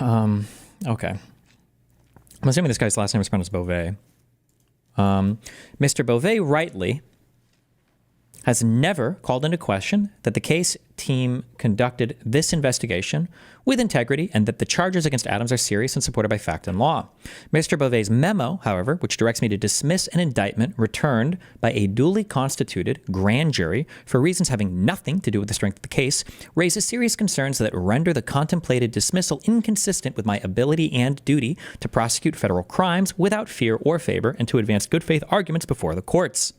Okay. I'm assuming this guy's last name is pronounced Bove. Mr. Bove rightly has never called into question that the case team conducted this investigation with integrity and that the charges against Adams are serious and supported by fact and law. Mr. Bove's memo, however, which directs me to dismiss an indictment returned by a duly constituted grand jury for reasons having nothing to do with the strength of the case, raises serious concerns that render the contemplated dismissal inconsistent with my ability and duty to prosecute federal crimes without fear or favor and to advance good faith arguments before the courts.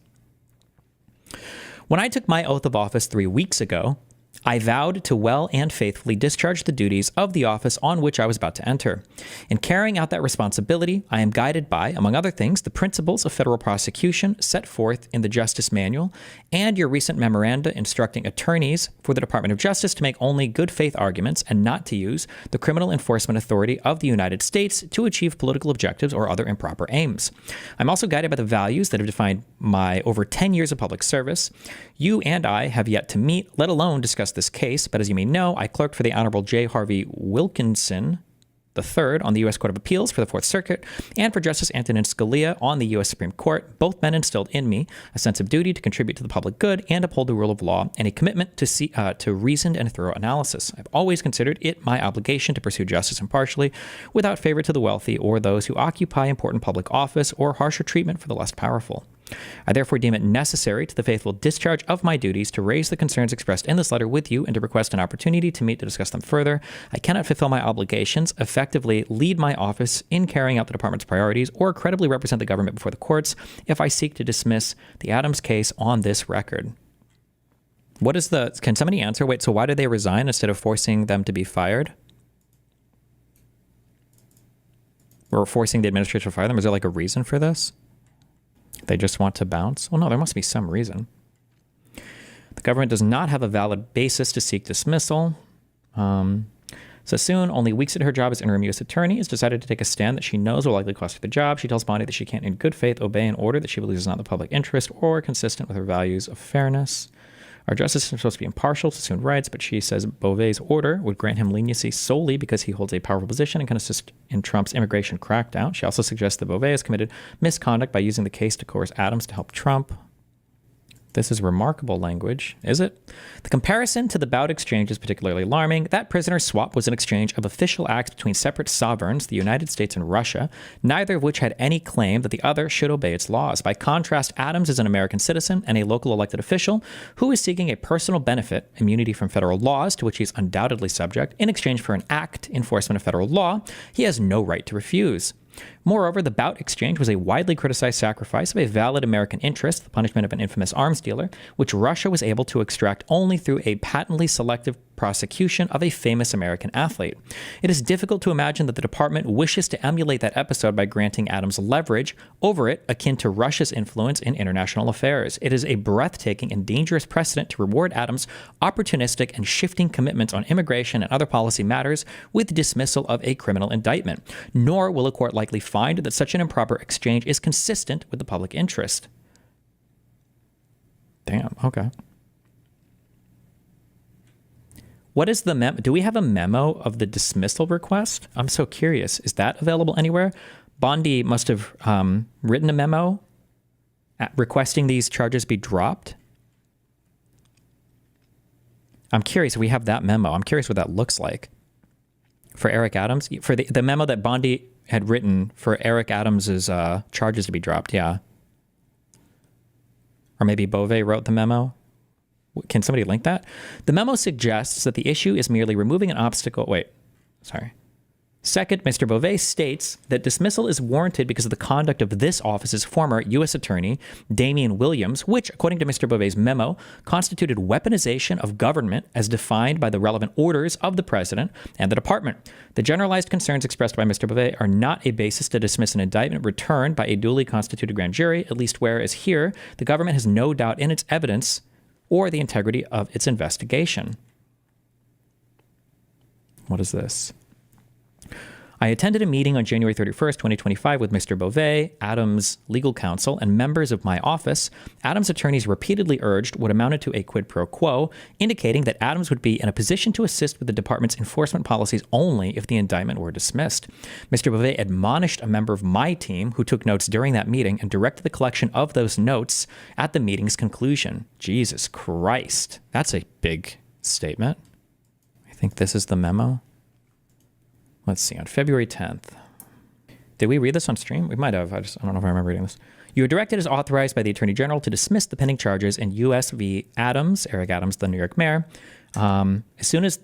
When I took my oath of office 3 weeks ago, I vowed to well and faithfully discharge the duties of the office on which I was about to enter. In carrying out that responsibility, I am guided by, among other things, the principles of federal prosecution set forth in the Justice Manual and your recent memoranda instructing attorneys for the Department of Justice to make only good faith arguments and not to use the criminal enforcement authority of the United States to achieve political objectives or other improper aims. I'm also guided by the values that have defined my over 10 years of public service. You and I have yet to meet, let alone discuss this case, but as you may know, I clerked for the Honorable J. Harvey Wilkinson III on the U.S. Court of Appeals for the Fourth Circuit and for Justice Antonin Scalia on the U.S. Supreme Court. Both men instilled in me a sense of duty to contribute to the public good and uphold the rule of law and a commitment to reasoned and thorough analysis. I've always considered it my obligation to pursue justice impartially without favor to the wealthy or those who occupy important public office or harsher treatment for the less powerful. I therefore deem it necessary to the faithful discharge of my duties to raise the concerns expressed in this letter with you and to request an opportunity to meet to discuss them further. I cannot fulfill my obligations, effectively lead my office in carrying out the department's priorities, or credibly represent the government before the courts if I seek to dismiss the Adams case on this record. Can somebody answer? Wait, so why did they resign instead of forcing them to be fired? Or forcing the administration to fire them? Is there like a reason for this? They just want to bounce? Well, no, there must be some reason. The government does not have a valid basis to seek dismissal. Sassoon, only weeks into her job as interim U.S. attorney, has decided to take a stand that she knows will likely cost her the job. She tells Bondi that she can't in good faith obey an order that she believes is not in the public interest or consistent with her values of fairness. Our justice is supposed to be impartial, Sassoon writes, but she says Bove's order would grant him leniency solely because he holds a powerful position and can assist in Trump's immigration crackdown. She also suggests that Bove has committed misconduct by using the case to coerce Adams to help Trump. This is remarkable language, is it? The comparison to the Bout exchange is particularly alarming. That prisoner swap was an exchange of official acts between separate sovereigns, the United States and Russia, neither of which had any claim that the other should obey its laws. By contrast, Adams is an American citizen and a local elected official who is seeking a personal benefit, immunity from federal laws, to which he is undoubtedly subject, in exchange for an act enforcement of federal law he has no right to refuse. Moreover, the Bout exchange was a widely criticized sacrifice of a valid American interest, the punishment of an infamous arms dealer, which Russia was able to extract only through a patently selective prosecution of a famous American athlete. It is difficult to imagine that the department wishes to emulate that episode by granting Adams leverage over it akin to Russia's influence in international affairs. It is a breathtaking and dangerous precedent to reward Adams' opportunistic and shifting commitments on immigration and other policy matters with dismissal of a criminal indictment. Nor will a court likely find that such an improper exchange is consistent with the public interest. Damn, okay. What is the memo? Do we have a memo of the dismissal request? I'm so curious. Is that available anywhere? Bondi must have written a memo requesting these charges be dropped. I'm curious if we have that memo. I'm curious what that looks like. For Eric Adams? For the memo that Bondi had written for Eric Adams's charges to be dropped, yeah. Or maybe Bove wrote the memo. Can somebody link that? The memo suggests that the issue is merely removing an obstacle. Second, Mr. Bove states that dismissal is warranted because of the conduct of this office's former U.S. attorney, Damian Williams, which, according to Mr. Bove's memo, constituted weaponization of government as defined by the relevant orders of the president and the department. The generalized concerns expressed by Mr. Bove are not a basis to dismiss an indictment returned by a duly constituted grand jury, at least whereas here, the government has no doubt in its evidence or the integrity of its investigation. What is this? I attended a meeting on January 31st, 2025 with Mr. Bove, Adams' legal counsel, and members of my office. Adams' attorneys repeatedly urged what amounted to a quid pro quo, indicating that Adams would be in a position to assist with the department's enforcement policies only if the indictment were dismissed. Mr. Bove admonished a member of my team who took notes during that meeting and directed the collection of those notes at the meeting's conclusion. Jesus Christ. That's a big statement. I think this is the memo. Let's see, on February 10th. Did we read this on stream? We might have. I don't know if I remember reading this. You are directed as authorized by the Attorney General to dismiss the pending charges in U.S. v. Adams, Eric Adams, the New York mayor, as soon as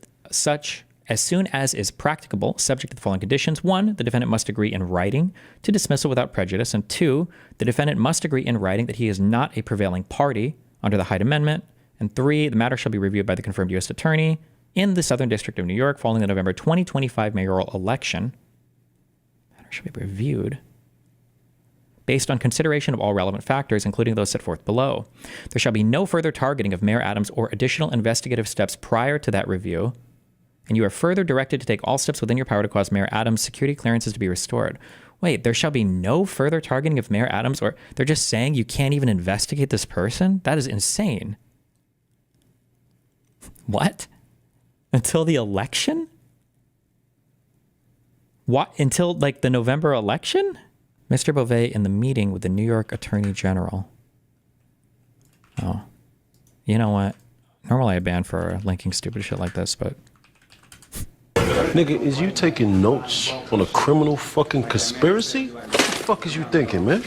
is practicable, subject to the following conditions. 1, the defendant must agree in writing to dismissal without prejudice. And 2, the defendant must agree in writing that he is not a prevailing party under the Hyde Amendment. And 3, the matter shall be reviewed by the confirmed U.S. attorney in the Southern District of New York following the November 2025 mayoral election. The matter shall be reviewed based on consideration of all relevant factors, including those set forth below. There shall be no further targeting of Mayor Adams or additional investigative steps prior to that review. And you are further directed to take all steps within your power to cause Mayor Adams' security clearances to be restored. Wait, there shall be no further targeting of Mayor Adams, or they're just saying you can't even investigate this person? That is insane. What? Until the election? What? Until like the November election? Mr. Bove in the meeting with the New York Attorney General. Oh. You know what? Normally I ban for linking stupid shit like this, but... Nigga, is you taking notes on a criminal fucking conspiracy? What the fuck is you thinking, man?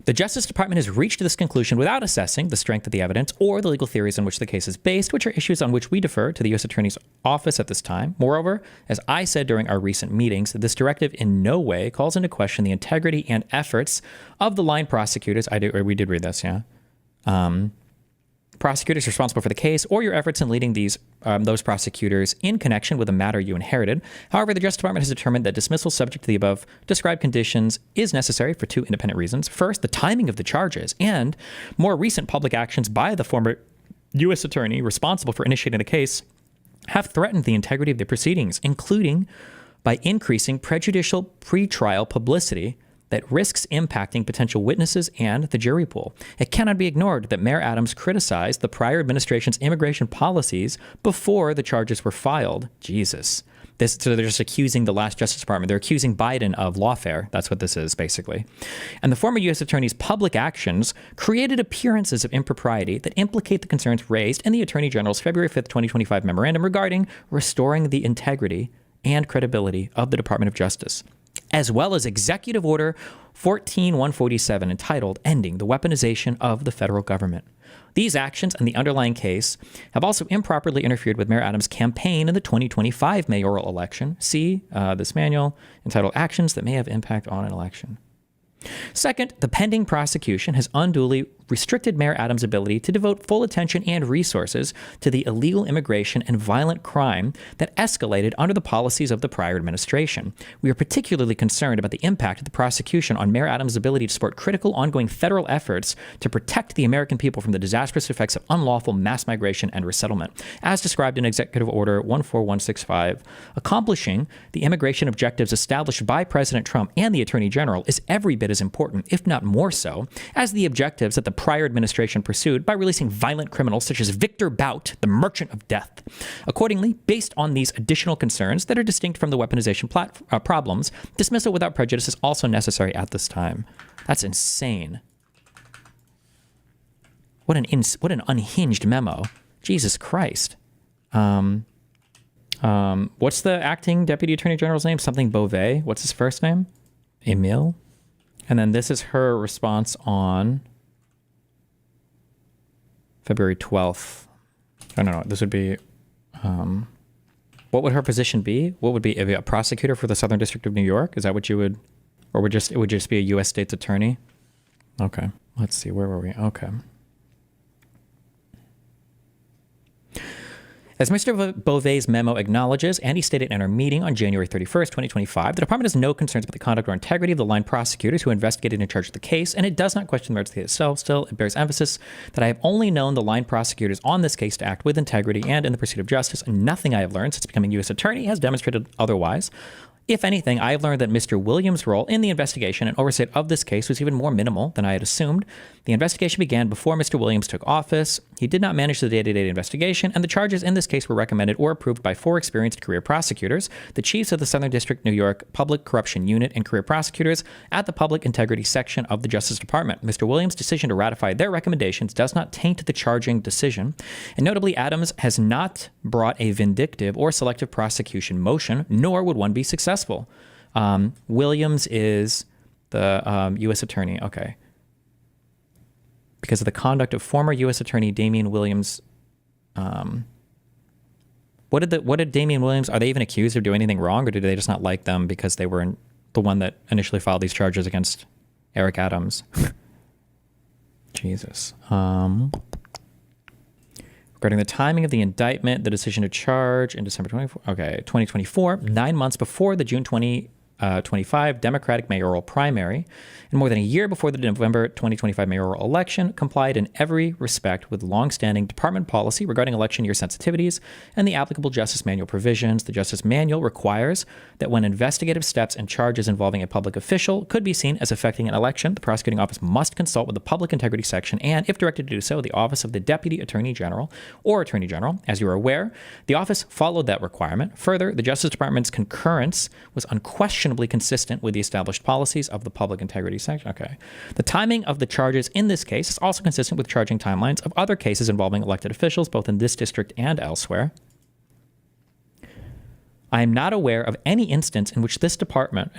The Justice Department has reached this conclusion without assessing the strength of the evidence or the legal theories on which the case is based, which are issues on which we defer to the U.S. Attorney's Office at this time. Moreover, as I said during our recent meetings, this directive in no way calls into question the integrity and efforts of the line prosecutors. We did read this, yeah. Prosecutors responsible for the case, or your efforts in leading those prosecutors in connection with the matter you inherited. However, the Justice Department has determined that dismissal subject to the above described conditions is necessary for 2 independent reasons. First, the timing of the charges and more recent public actions by the former U.S. attorney responsible for initiating the case have threatened the integrity of the proceedings, including by increasing prejudicial pretrial publicity that risks impacting potential witnesses and the jury pool. It cannot be ignored that Mayor Adams criticized the prior administration's immigration policies before the charges were filed. Jesus. So they're just accusing the last Justice Department. They're accusing Biden of lawfare. That's what this is, basically. And the former U.S. attorney's public actions created appearances of impropriety that implicate the concerns raised in the Attorney General's February 5th, 2025 memorandum regarding restoring the integrity and credibility of the Department of Justice, as well as Executive Order 14147 entitled Ending the Weaponization of the Federal Government. These actions and the underlying case have also improperly interfered with Mayor Adams' campaign in the 2025 mayoral election. See this manual entitled Actions That May Have Impact on an Election. Second, the pending prosecution has unduly restricted Mayor Adams' ability to devote full attention and resources to the illegal immigration and violent crime that escalated under the policies of the prior administration. We are particularly concerned about the impact of the prosecution on Mayor Adams' ability to support critical ongoing federal efforts to protect the American people from the disastrous effects of unlawful mass migration and resettlement, as described in Executive Order 14165. Accomplishing the immigration objectives established by President Trump and the Attorney General is every bit as important, if not more so, as the objectives that the prior administration pursued by releasing violent criminals such as Victor Bout, the Merchant of Death. Accordingly, based on these additional concerns that are distinct from the weaponization problems, dismissal without prejudice is also necessary at this time. That's insane. What an unhinged memo. Jesus Christ. What's the acting Deputy Attorney General's name? Something Bove. What's his first name? Emile. And then this is her response on February 12th. I don't know. This would be, what would her position be? What would be a prosecutor for the Southern District of New York? Is that what you would, or it would just be a U.S. State's attorney? Okay. Let's see. Where were we? Okay. As Mr. Bove's memo acknowledges, and he stated in our meeting on January 31st, 2025, the department has no concerns about the conduct or integrity of the line prosecutors who investigated and charged the case, and it does not question the merits of the case itself. Still, it bears emphasis that I have only known the line prosecutors on this case to act with integrity and in the pursuit of justice, and nothing I have learned since becoming U.S. Attorney has demonstrated otherwise. If anything, I have learned that Mr. Williams' role in the investigation and oversight of this case was even more minimal than I had assumed. The investigation began before Mr. Williams took office. He did not manage the day-to-day investigation, and the charges in this case were recommended or approved by 4 experienced career prosecutors, the chiefs of the Southern District, New York Public Corruption Unit, and career prosecutors at the Public Integrity Section of the Justice Department. Mr. Williams' decision to ratify their recommendations does not taint the charging decision, and notably, Adams has not brought a vindictive or selective prosecution motion, nor would one be successful. Williams is the U.S. Attorney. Okay. Because of the conduct of former U.S. Attorney Damian Williams. What did Damian Williams, are they even accused of doing anything wrong, or did they just not like them because they were the one that initially filed these charges against Eric Adams? Jesus. Regarding the timing of the indictment, the decision to charge in December 2024, 9 months before the June 2025 Democratic mayoral primary, and more than a year before the November 2025 mayoral election, complied in every respect with longstanding department policy regarding election year sensitivities and the applicable Justice Manual provisions. The Justice Manual requires that when investigative steps and charges involving a public official could be seen as affecting an election, the prosecuting office must consult with the Public Integrity Section and, if directed to do so, the Office of the Deputy Attorney General or Attorney General. As you are aware, the office followed that requirement. Further, the Justice Department's concurrence was unquestionably consistent with the established policies of the Public Integrity Section. Okay. The timing of the charges in this case is also consistent with charging timelines of other cases involving elected officials, both in this district and elsewhere. I am not aware of any instance in which the department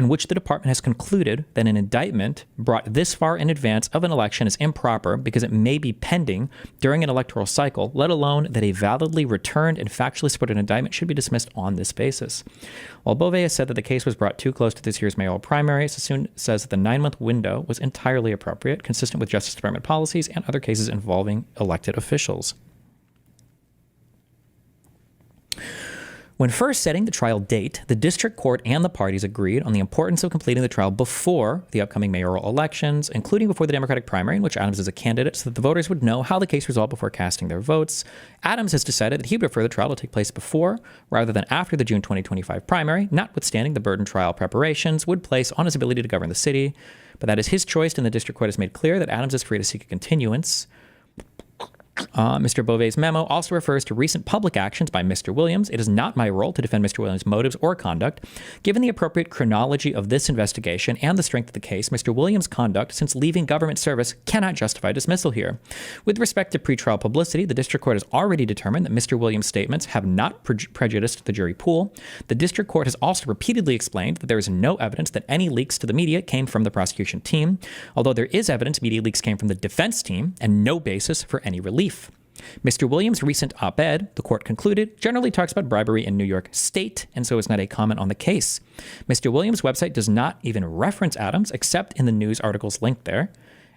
has concluded that an indictment brought this far in advance of an election is improper because it may be pending during an electoral cycle, let alone that a validly returned and factually supported indictment should be dismissed on this basis. While Bove has said that the case was brought too close to this year's mayoral primary, Sassoon says that the 9-month window was entirely appropriate, consistent with Justice Department policies and other cases involving elected officials. When first setting the trial date, the district court and the parties agreed on the importance of completing the trial before the upcoming mayoral elections, including before the Democratic primary, in which Adams is a candidate, so that the voters would know how the case resolved before casting their votes. Adams has decided that he would prefer the trial to take place before rather than after the June 2025 primary, notwithstanding the burden trial preparations would place on his ability to govern the city. But that is his choice, and the district court has made clear that Adams is free to seek a continuance. Mr. Bove's memo also refers to recent public actions by Mr. Williams. It is not my role to defend Mr. Williams' motives or conduct. Given the appropriate chronology of this investigation and the strength of the case, Mr. Williams' conduct since leaving government service cannot justify dismissal here. With respect to pretrial publicity, the district court has already determined that Mr. Williams' statements have not prejudiced the jury pool. The district court has also repeatedly explained that there is no evidence that any leaks to the media came from the prosecution team, although there is evidence media leaks came from the defense team and no basis for any relief. Mr. Williams' recent op-ed, the court concluded, generally talks about bribery in New York State, and so is not a comment on the case. Mr. Williams' website does not even reference Adams, except in the news articles linked there,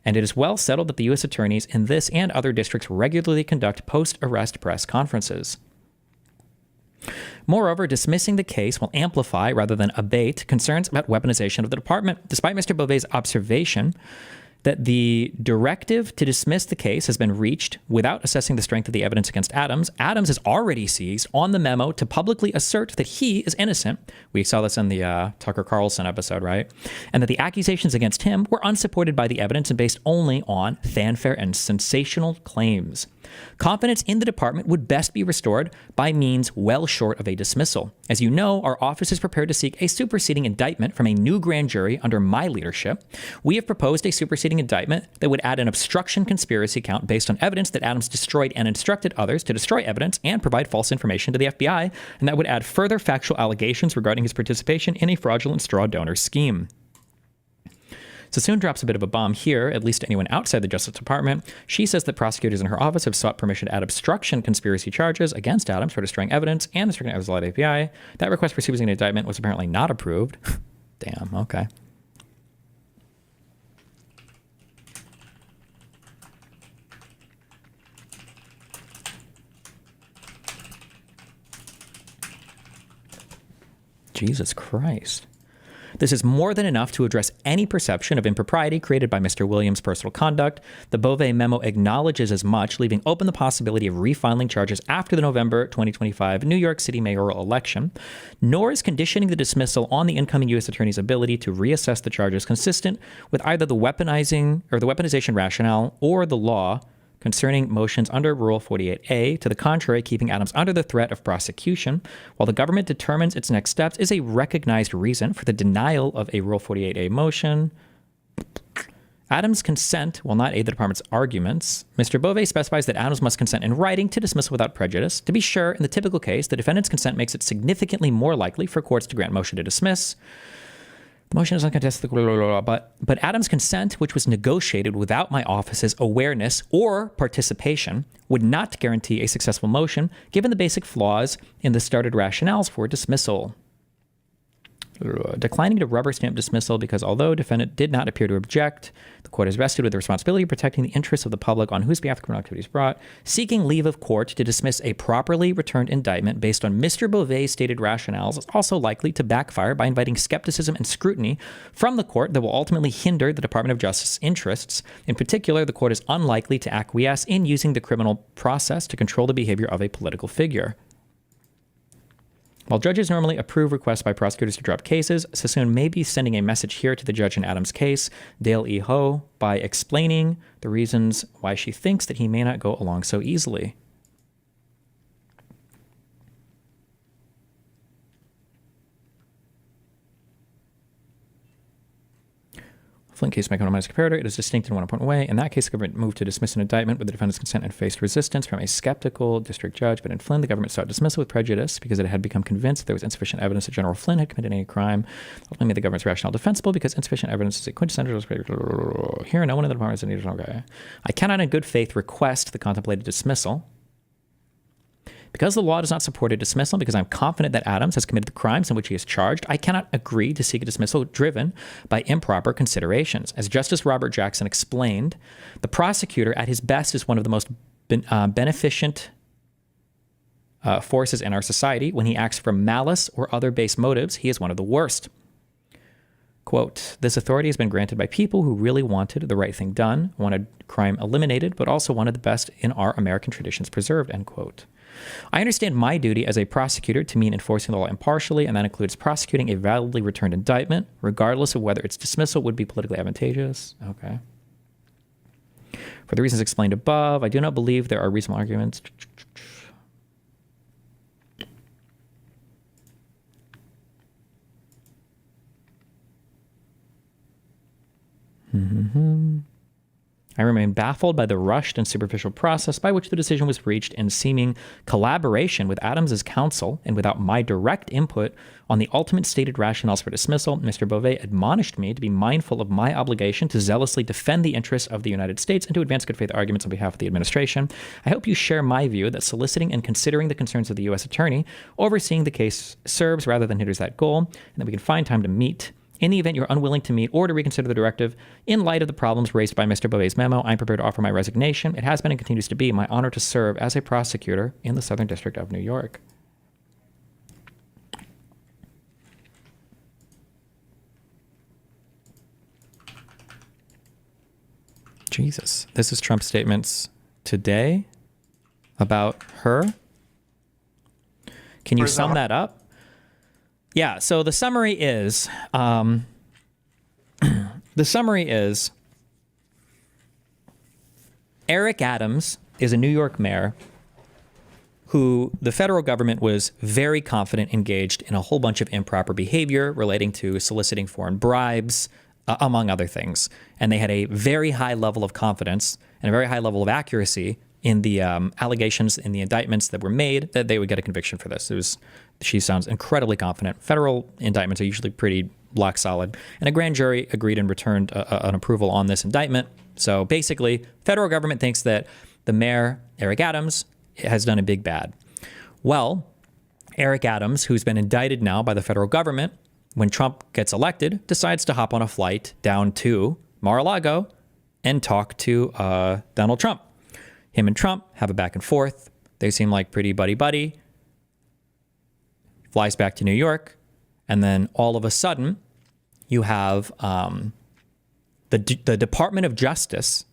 and it is well settled that the U.S. attorneys in this and other districts regularly conduct post-arrest press conferences. Moreover, dismissing the case will amplify rather than abate concerns about weaponization of the department, despite Mr. Bove's observation that the directive to dismiss the case has been reached without assessing the strength of the evidence against Adams. Adams has already seized on the memo to publicly assert that he is innocent. We saw this in the Tucker Carlson episode, right? And that the accusations against him were unsupported by the evidence and based only on fanfare and sensational claims. Confidence in the department would best be restored by means well short of a dismissal. As you know, our office is prepared to seek a superseding indictment from a new grand jury under my leadership. We have proposed a superseding indictment that would add an obstruction conspiracy count based on evidence that Adams destroyed and instructed others to destroy evidence and provide false information to the FBI, and that would add further factual allegations regarding his participation in a fraudulent straw donor scheme. Sassoon drops a bit of a bomb here, at least to anyone outside the Justice Department. She says that prosecutors in her office have sought permission to add obstruction conspiracy charges against Adams for destroying evidence and destroying evidence of the API. That request for superseding indictment was apparently not approved. Damn, okay. Jesus Christ. This is more than enough to address any perception of impropriety created by Mr. Williams' personal conduct. The Bove memo acknowledges as much, leaving open the possibility of refiling charges after the November 2025 New York City mayoral election, nor is conditioning the dismissal on the incoming U.S. attorney's ability to reassess the charges consistent with either the weaponization rationale or the law concerning motions under Rule 48A. To the contrary, keeping Adams under the threat of prosecution while the government determines its next steps is a recognized reason for the denial of a Rule 48A motion. Adams' consent will not aid the department's arguments. Mr. Bove specifies that Adams must consent in writing to dismissal without prejudice. To be sure, in the typical case, the defendant's consent makes it significantly more likely for courts to grant motion to dismiss. The motion is uncontested, but Adams' consent, which was negotiated without my office's awareness or participation, would not guarantee a successful motion, given the basic flaws in the started rationales for dismissal. Declining to rubber stamp dismissal because although defendant did not appear to object, the court is vested with the responsibility of protecting the interests of the public on whose behalf the criminal activity is brought. Seeking leave of court to dismiss a properly returned indictment based on Mr. Bove's stated rationales is also likely to backfire by inviting skepticism and scrutiny from the court that will ultimately hinder the Department of Justice's interests. In particular, the court is unlikely to acquiesce in using the criminal process to control the behavior of a political figure. While judges normally approve requests by prosecutors to drop cases, Sassoon may be sending a message here to the judge in Adams' case, Dale E. Ho, by explaining the reasons why she thinks that he may not go along so easily. Flint case may come to mind as a comparator. It is distinct in one important way. In that case, the government moved to dismiss an indictment with the defendant's consent and faced resistance from a skeptical district judge. But in Flynn, the government sought dismissal with prejudice because it had become convinced that there was insufficient evidence that General Flynn had committed any crime. Ultimately made the government's rationale defensible because insufficient evidence is a quintessential. Here, no one in the department is needed. Okay. I cannot in good faith request the contemplated dismissal. Because the law does not support a dismissal, because I'm confident that Adams has committed the crimes in which he is charged, I cannot agree to seek a dismissal driven by improper considerations. As Justice Robert Jackson explained, the prosecutor at his best is one of the most beneficent forces in our society. When he acts from malice or other base motives, he is one of the worst. Quote, this authority has been granted by people who really wanted the right thing done, wanted crime eliminated, but also wanted the best in our American traditions preserved, end quote. I understand my duty as a prosecutor to mean enforcing the law impartially, and that includes prosecuting a validly returned indictment, regardless of whether its dismissal would be politically advantageous. Okay. For the reasons explained above, I do not believe there are reasonable arguments. I remain baffled by the rushed and superficial process by which the decision was reached in seeming collaboration with Adams's counsel and without my direct input on the ultimate stated rationales for dismissal. Mr. Bove admonished me to be mindful of my obligation to zealously defend the interests of the United States and to advance good faith arguments on behalf of the administration. I hope you share my view that soliciting and considering the concerns of the U.S. attorney overseeing the case serves rather than hinders that goal, and that we can find time to meet. In the event you're unwilling to meet or to reconsider the directive, in light of the problems raised by Mr. Bove's memo, I'm prepared to offer my resignation. It has been and continues to be my honor to serve as a prosecutor in the Southern District of New York. Jesus. This is Trump's statements today about her. Can you sum that up? Yeah, so the summary is, Eric Adams is a New York mayor who the federal government was very confident engaged in a whole bunch of improper behavior relating to soliciting foreign bribes, among other things. And they had a very high level of confidence and a very high level of accuracy in the allegations in the indictments that were made that they would get a conviction for this. She sounds incredibly confident. Federal indictments are usually pretty block solid. And a grand jury agreed and returned an approval on this indictment. So basically, federal government thinks that the mayor, Eric Adams, has done a big bad. Well, Eric Adams, who's been indicted now by the federal government, when Trump gets elected, decides to hop on a flight down to Mar-a-Lago and talk to Donald Trump. Him and Trump have a back and forth. They seem like pretty buddy-buddy. Flies back to New York. And then all of a sudden, you have the Department of Justice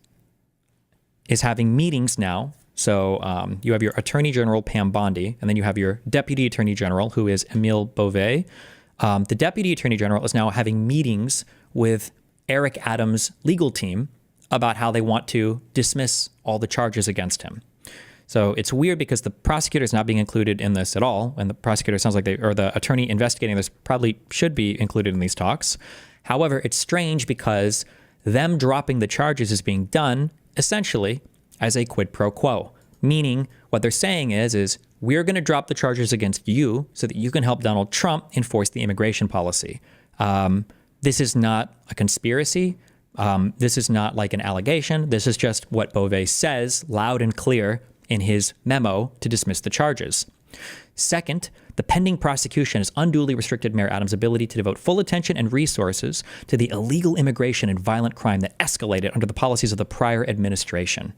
is having meetings now. So you have your Attorney General, Pam Bondi, and then you have your Deputy Attorney General, who is Emile Bove. The Deputy Attorney General is now having meetings with Eric Adams' legal team about how they want to dismiss all the charges against him. So it's weird because the prosecutor is not being included in this at all. And the prosecutor sounds like or the attorney investigating this probably should be included in these talks. However, it's strange because them dropping the charges is being done essentially as a quid pro quo, meaning what they're saying is we're going to drop the charges against you so that you can help Donald Trump enforce the immigration policy. This is not a conspiracy. This is not like an allegation. This is just what Bove says loud and clear in his memo to dismiss the charges. Second, the pending prosecution has unduly restricted Mayor Adams' ability to devote full attention and resources to the illegal immigration and violent crime that escalated under the policies of the prior administration.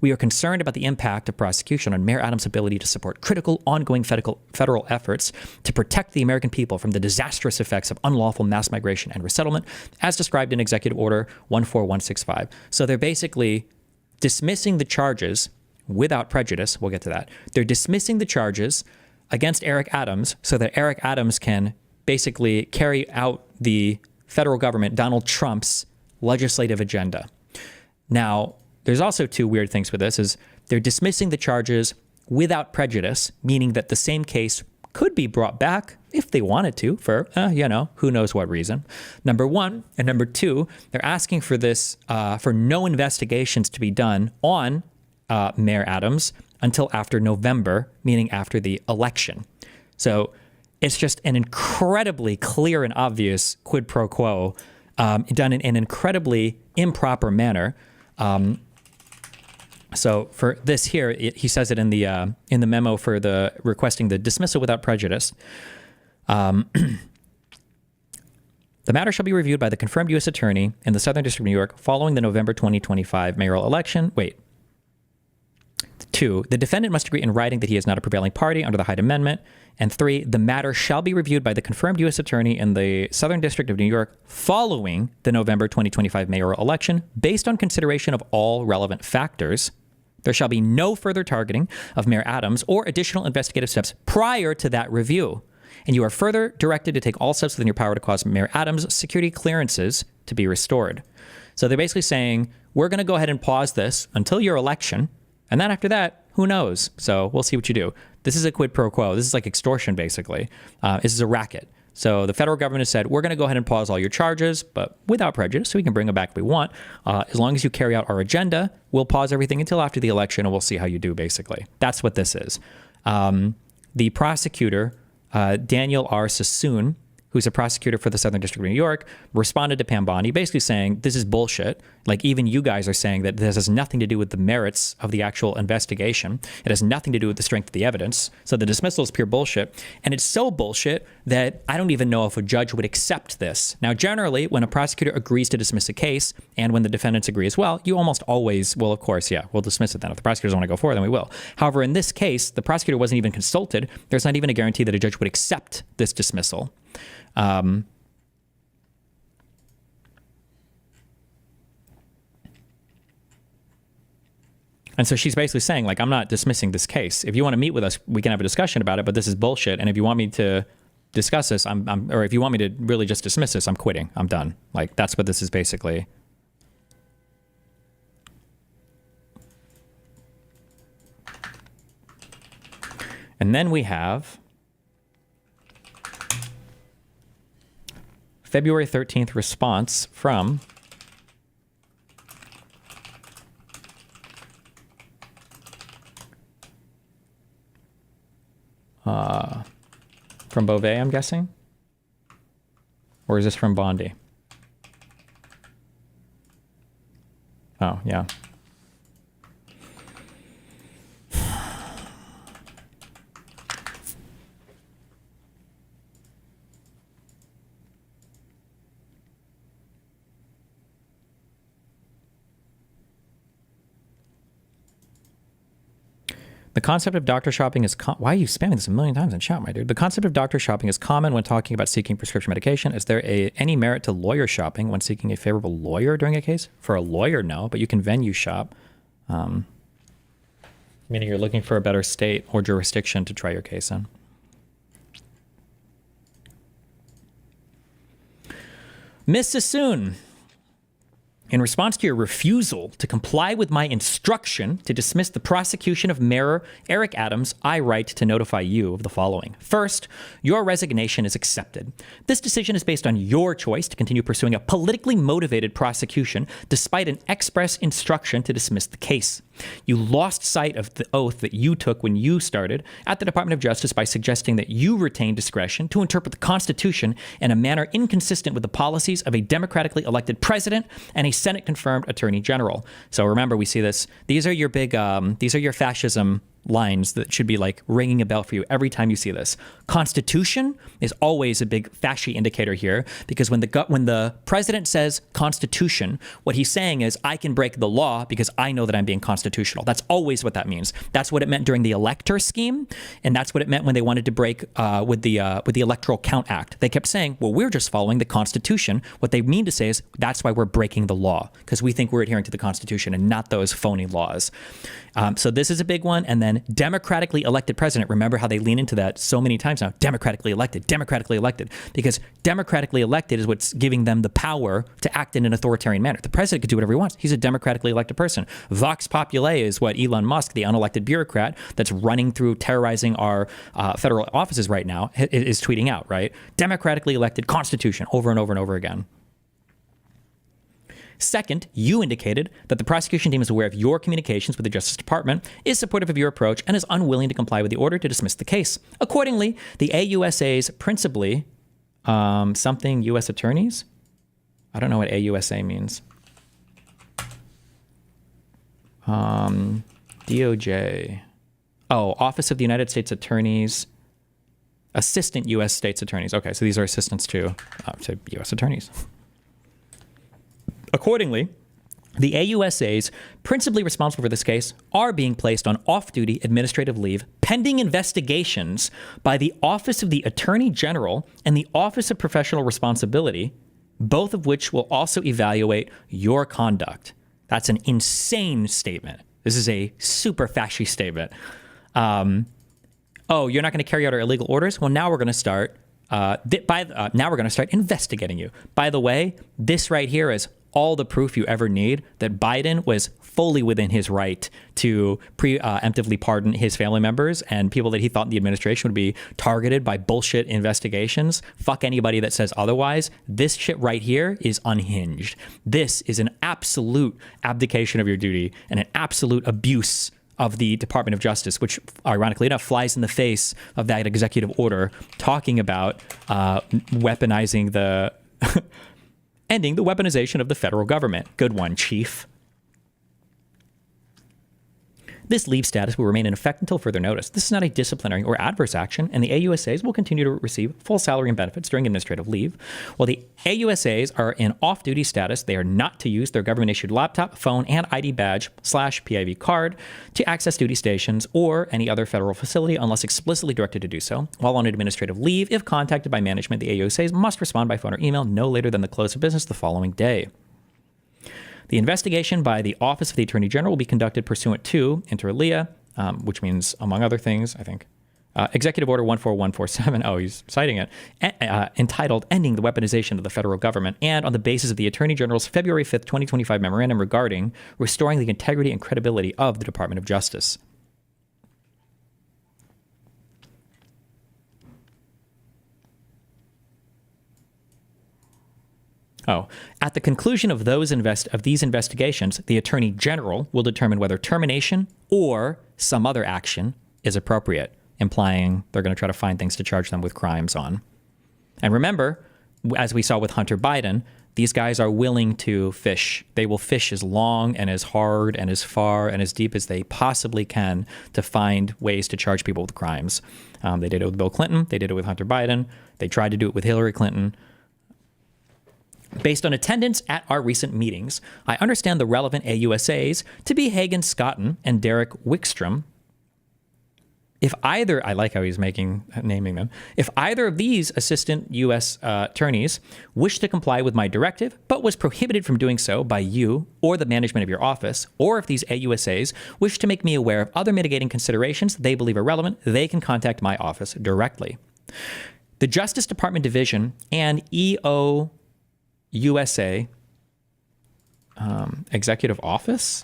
We are concerned about the impact of prosecution on Mayor Adams' ability to support critical, ongoing federal efforts to protect the American people from the disastrous effects of unlawful mass migration and resettlement, as described in Executive Order 14165. So they're basically dismissing the charges without prejudice. We'll get to that. They're dismissing the charges against Eric Adams so that Eric Adams can basically carry out the federal government, Donald Trump's legislative agenda. Now, there's also two weird things with this is they're dismissing the charges without prejudice, meaning that the same case could be brought back if they wanted to for, who knows what reason. Number one. And number two, they're asking for this, for no investigations to be done on Mayor Adams until after November, meaning after the election. So it's just an incredibly clear and obvious quid pro quo done in an incredibly improper manner. So for this here, he says it in the memo for the requesting the dismissal without prejudice. The matter shall be reviewed by the confirmed U.S. Attorney in the Southern District of New York following the November 2025 mayoral election. 2, the defendant must agree in writing that he is not a prevailing party under the Hyde Amendment. And 3, the matter shall be reviewed by the confirmed U.S. Attorney in the Southern District of New York following the November 2025 mayoral election based on consideration of all relevant factors. There shall be no further targeting of Mayor Adams or additional investigative steps prior to that review. And you are further directed to take all steps within your power to cause Mayor Adams' security clearances to be restored. So they're basically saying, we're going to go ahead and pause this until your election. And then after that, who knows? So we'll see what you do. This is a quid pro quo. This is like extortion, basically. This is a racket. So the federal government has said, we're going to go ahead and pause all your charges, but without prejudice, so we can bring them back if we want. As long as you carry out our agenda, we'll pause everything until after the election, and we'll see how you do, basically. That's what this is. The prosecutor, Daniel R. Sassoon, who's a prosecutor for the Southern District of New York, responded to Pam Bondi, basically saying, this is bullshit. Like, even you guys are saying that this has nothing to do with the merits of the actual investigation. It has nothing to do with the strength of the evidence. So the dismissal is pure bullshit. And it's so bullshit that I don't even know if a judge would accept this. Now, generally, when a prosecutor agrees to dismiss a case, and when the defendants agree as well, you almost always, well, of course, yeah, we'll dismiss it then. If the prosecutors want to go forward, then we will. However, in this case, the prosecutor wasn't even consulted. There's not even a guarantee that a judge would accept this dismissal. And so she's basically saying, like, I'm not dismissing this case. If you want to meet with us, we can have a discussion about it, but this is bullshit. And if you want me to discuss this, or if you want me to really just dismiss this, I'm quitting. I'm done. Like, that's what this is basically. And then we have February 13th response from Bove, I'm guessing? Or is this from Bondi? Oh, yeah. The concept of doctor shopping is... Why are you spamming this a million times in chat, my dude? The concept of doctor shopping is common when talking about seeking prescription medication. Is there any merit to lawyer shopping when seeking a favorable lawyer during a case? For a lawyer, no, but you can venue shop. Meaning you're looking for a better state or jurisdiction to try your case in. Miss Sassoon, in response to your refusal to comply with my instruction to dismiss the prosecution of Mayor Eric Adams, I write to notify you of the following. First, your resignation is accepted. This decision is based on your choice to continue pursuing a politically motivated prosecution despite an express instruction to dismiss the case. You lost sight of the oath that you took when you started at the Department of Justice by suggesting that you retain discretion to interpret the Constitution in a manner inconsistent with the policies of a democratically elected president and a Senate-confirmed Attorney General. So remember, we see this. These are your big, these are your fascism lines that should be like ringing a bell for you every time you see this. Constitution is always a big fasci indicator here, because when the president says Constitution, what he's saying is I can break the law because I know that I'm being constitutional. That's always what that means. That's what it meant during the elector scheme, and that's what it meant when they wanted to break with the Electoral Count Act. They kept saying, well, we're just following the Constitution. What they mean to say is that's why we're breaking the law, because we think we're adhering to the Constitution and not those phony laws. So this is a big one. And then democratically elected president. Remember how they lean into that so many times now. Democratically elected, because democratically elected is what's giving them the power to act in an authoritarian manner. The president could do whatever he wants. He's a democratically elected person. Vox Populi is what Elon Musk, the unelected bureaucrat that's running through terrorizing our federal offices right now, is tweeting out, right? Democratically elected Constitution over and over and over again. Second, you indicated that the prosecution team is aware of your communications with the Justice Department, is supportive of your approach, and is unwilling to comply with the order to dismiss the case. Accordingly, the AUSA's principally something U.S. attorneys? I don't know what AUSA means. DOJ. Oh, Office of the United States Attorneys. Assistant U.S. States Attorneys. Okay, so these are assistants to U.S. attorneys. Accordingly, the AUSAs principally responsible for this case are being placed on off-duty administrative leave pending investigations by the Office of the Attorney General and the Office of Professional Responsibility, both of which will also evaluate your conduct. That's an insane statement. This is a super fascist statement. Oh, you're not going to carry out our illegal orders? Well, now we're going to start. Now we're going to start investigating you. By the way, this right here is all the proof you ever need that Biden was fully within his right to preemptively pardon his family members and people that he thought in the administration would be targeted by bullshit investigations. Fuck anybody that says otherwise. This shit right here is unhinged. This is an absolute abdication of your duty and an absolute abuse of the Department of Justice, which ironically enough flies in the face of that executive order talking about weaponizing the ending the weaponization of the federal government. Good one, Chief. This leave status will remain in effect until further notice. This is not a disciplinary or adverse action, and the AUSAs will continue to receive full salary and benefits during administrative leave. While the AUSAs are in off-duty status, they are not to use their government-issued laptop, phone, and ID badge / PIV card to access duty stations or any other federal facility unless explicitly directed to do so. While on administrative leave, if contacted by management, the AUSAs must respond by phone or email no later than the close of business the following day. The investigation by the Office of the Attorney General will be conducted pursuant to, inter alia, which means, among other things, I think, Executive Order 14147, oh, he's citing it, entitled Ending the Weaponization of the Federal Government, and on the basis of the Attorney General's February 5th, 2025 memorandum regarding restoring the integrity and credibility of the Department of Justice. Oh, at the conclusion of these investigations, the Attorney General will determine whether termination or some other action is appropriate, implying they're going to try to find things to charge them with crimes on. And remember, as we saw with Hunter Biden, these guys are willing to fish. They will fish as long and as hard and as far and as deep as they possibly can to find ways to charge people with crimes. They did it with Bill Clinton. They did it with Hunter Biden. They tried to do it with Hillary Clinton. Based on attendance at our recent meetings, I understand the relevant AUSAs to be Hagen Scotton and Derek Wickstrom. If either, I like how he's naming them, if either of these assistant U.S. attorneys wish to comply with my directive, but was prohibited from doing so by you or the management of your office, or if these AUSAs wish to make me aware of other mitigating considerations they believe are relevant, they can contact my office directly. The Justice Department Division and EOUSA Executive Office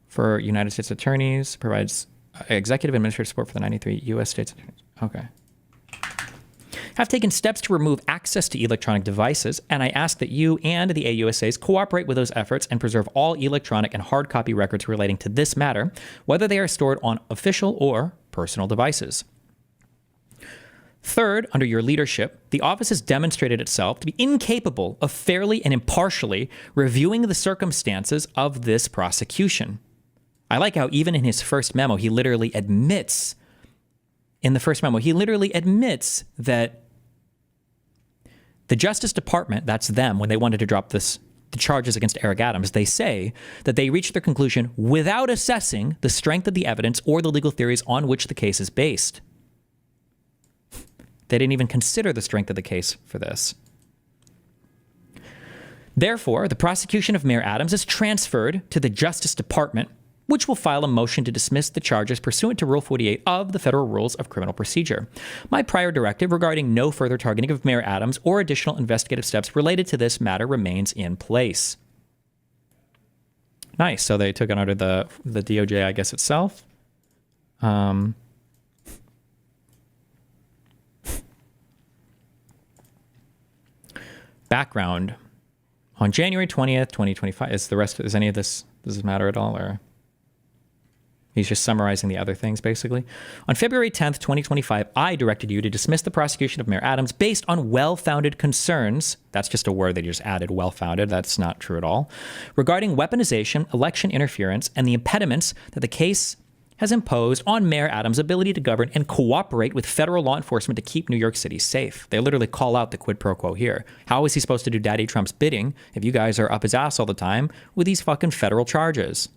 for United States Attorneys provides executive administrative support for the 93 U.S. states. Okay. Have taken steps to remove access to electronic devices, and I ask that you and the AUSAs cooperate with those efforts and preserve all electronic and hard copy records relating to this matter, whether they are stored on official or personal devices. Third, under your leadership, the office has demonstrated itself to be incapable of fairly and impartially reviewing the circumstances of this prosecution. I like how even in his first memo, he literally admits that the Justice Department, that's them, when they wanted to drop the charges against Eric Adams, they say that they reached their conclusion without assessing the strength of the evidence or the legal theories on which the case is based. They didn't even consider the strength of the case for this. Therefore, the prosecution of Mayor Adams is transferred to the Justice Department, which will file a motion to dismiss the charges pursuant to Rule 48 of the Federal Rules of Criminal Procedure. My prior directive regarding no further targeting of Mayor Adams or additional investigative steps related to this matter remains in place. Nice. So they took it under the DOJ, I guess, itself. Background. On January 20th, 2025, is any of this, does it matter at all, or? He's just summarizing the other things, basically. On February 10th, 2025, I directed you to dismiss the prosecution of Mayor Adams based on well-founded concerns. That's just a word they just added, well-founded. That's not true at all. Regarding weaponization, election interference, and the impediments that the case has imposed on Mayor Adams' ability to govern and cooperate with federal law enforcement to keep New York City safe. They literally call out the quid pro quo here. How is he supposed to do Daddy Trump's bidding if you guys are up his ass all the time with these fucking federal charges?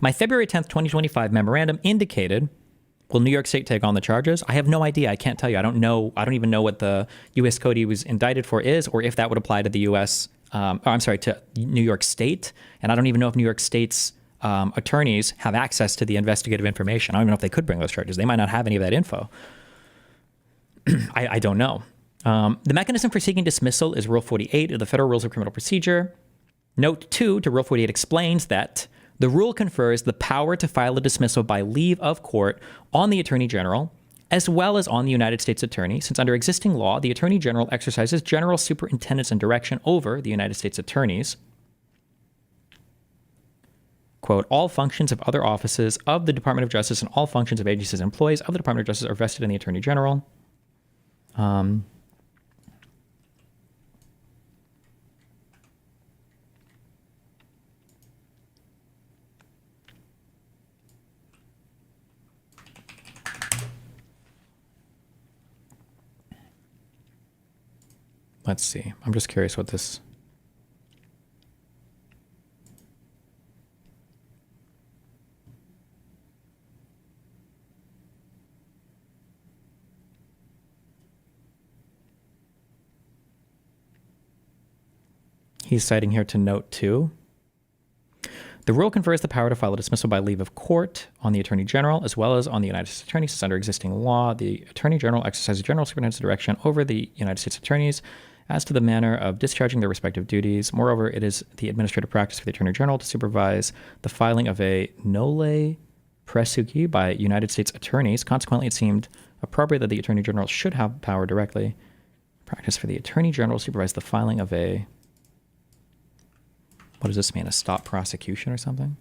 My February 10th, 2025 memorandum indicated, will New York State take on the charges? I have no idea. I can't tell you. I don't know. I don't even know what the U.S. code he was indicted for is, or if that would apply to the U.S. To New York State. And I don't even know if New York State's attorneys have access to the investigative information. I don't even know if they could bring those charges. They might not have any of that info. I don't know. The mechanism for seeking dismissal is Rule 48 of the Federal Rules of Criminal Procedure. Note 2 to Rule 48 explains that the rule confers the power to file a dismissal by leave of court on the Attorney General, as well as on the United States Attorney, since under existing law, the Attorney General exercises general superintendence and direction over the United States Attorneys. Quote, all functions of other offices of the Department of Justice and all functions of agencies and employees of the Department of Justice are vested in the Attorney General. Let's see. I'm just curious what this... He's citing here to note 2. The rule confers the power to file a dismissal by leave of court on the Attorney General, as well as on the United States Attorneys. Since under existing law, the Attorney General exercises general superintendence direction over the United States Attorneys as to the manner of discharging their respective duties. Moreover, it is the administrative practice for the Attorney General to supervise the filing of a nolle prosequi by United States attorneys. Consequently, it seemed appropriate that the Attorney General should have power directly. Practice for the Attorney General to supervise the filing of a... What does this mean? A stop prosecution or something?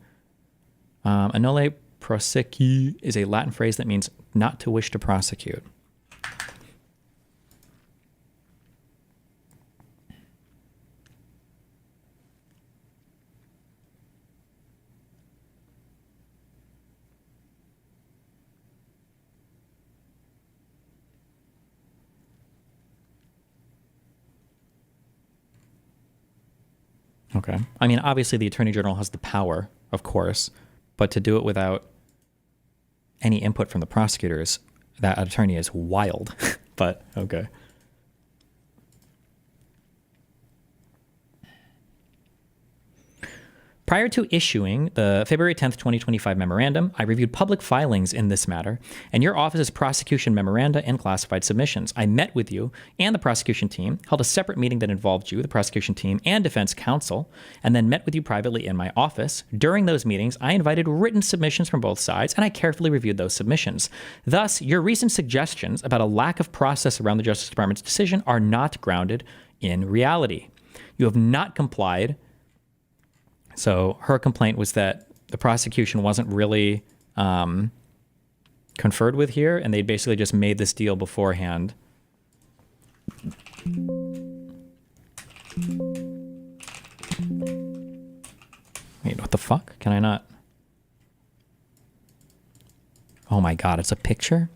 A nolle prosequi is a Latin phrase that means not to wish to prosecute. Okay. I mean, obviously the Attorney General has the power, of course, but to do it without any input from the prosecutors, that attorney is wild. But okay. Prior to issuing the February 10th, 2025 memorandum, I reviewed public filings in this matter and your office's prosecution memoranda and classified submissions. I met with you and the prosecution team, held a separate meeting that involved you, the prosecution team, and defense counsel, and then met with you privately in my office. During those meetings, I invited written submissions from both sides, and I carefully reviewed those submissions. Thus, your recent suggestions about a lack of process around the Justice Department's decision are not grounded in reality. You have not complied. So her complaint was that the prosecution wasn't really conferred with here, and they basically just made this deal beforehand. Wait, what the fuck? Can I not? Oh my God, it's a picture?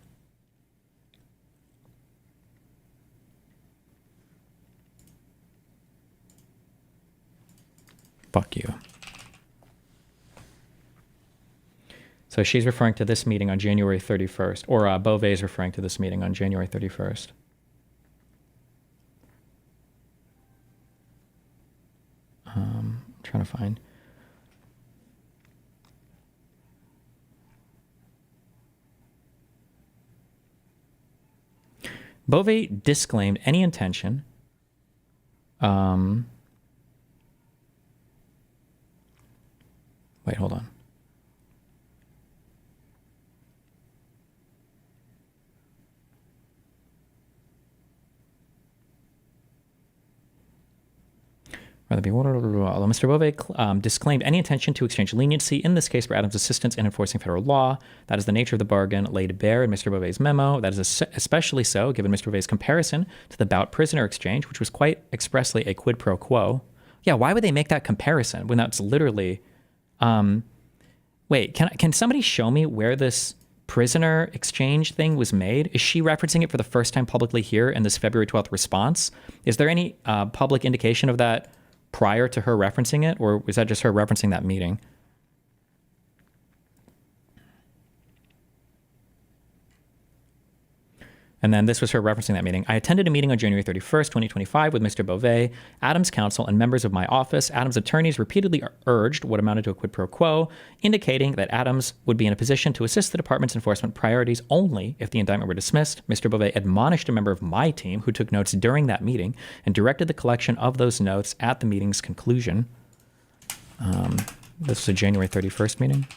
Fuck you. So she's referring to this meeting on January 31st, or Bove is referring to this meeting on January 31st. I'm trying to find. Bove disclaimed any intention wait, hold on. Mr. Bove disclaimed any intention to exchange leniency in this case for Adams' assistance in enforcing federal law. That is the nature of the bargain laid bare in Mr. Bove's memo. That is especially so given Mr. Bove's comparison to the Bout prisoner exchange, which was quite expressly a quid pro quo. Yeah, why would they make that comparison when that's literally... wait, can somebody show me where this prisoner exchange thing was made? Is she referencing it for the first time publicly here in this February 12th response? Is there any public indication of that prior to her referencing it, or was that just her referencing that meeting? And then this was her referencing that meeting. I attended a meeting on January 31st, 2025 with Mr. Bove, Adams' counsel, and members of my office. Adams' attorneys repeatedly urged what amounted to a quid pro quo, indicating that Adams would be in a position to assist the department's enforcement priorities only if the indictment were dismissed. Mr. Bove admonished a member of my team who took notes during that meeting and directed the collection of those notes at the meeting's conclusion. This was a January 31st meeting.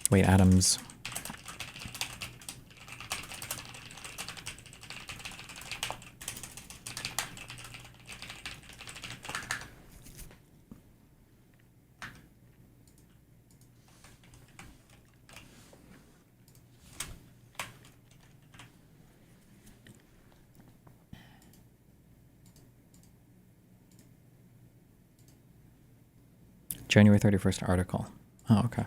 Wait, Adams. January 31st article. Oh, okay.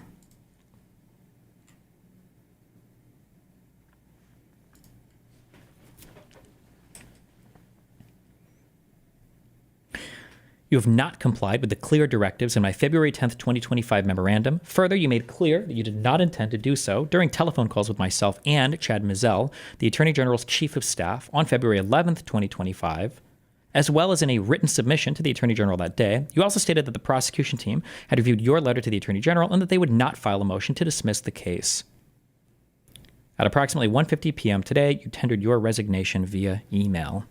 You have not complied with the clear directives in my February 10th, 2025 memorandum. Further, you made clear that you did not intend to do so during telephone calls with myself and Chad Mizell, the Attorney General's Chief of Staff, on February 11th, 2025, as well as in a written submission to the Attorney General that day. You also stated that the prosecution team had reviewed your letter to the Attorney General and that they would not file a motion to dismiss the case. At approximately 1:50 p.m. today, you tendered your resignation via email.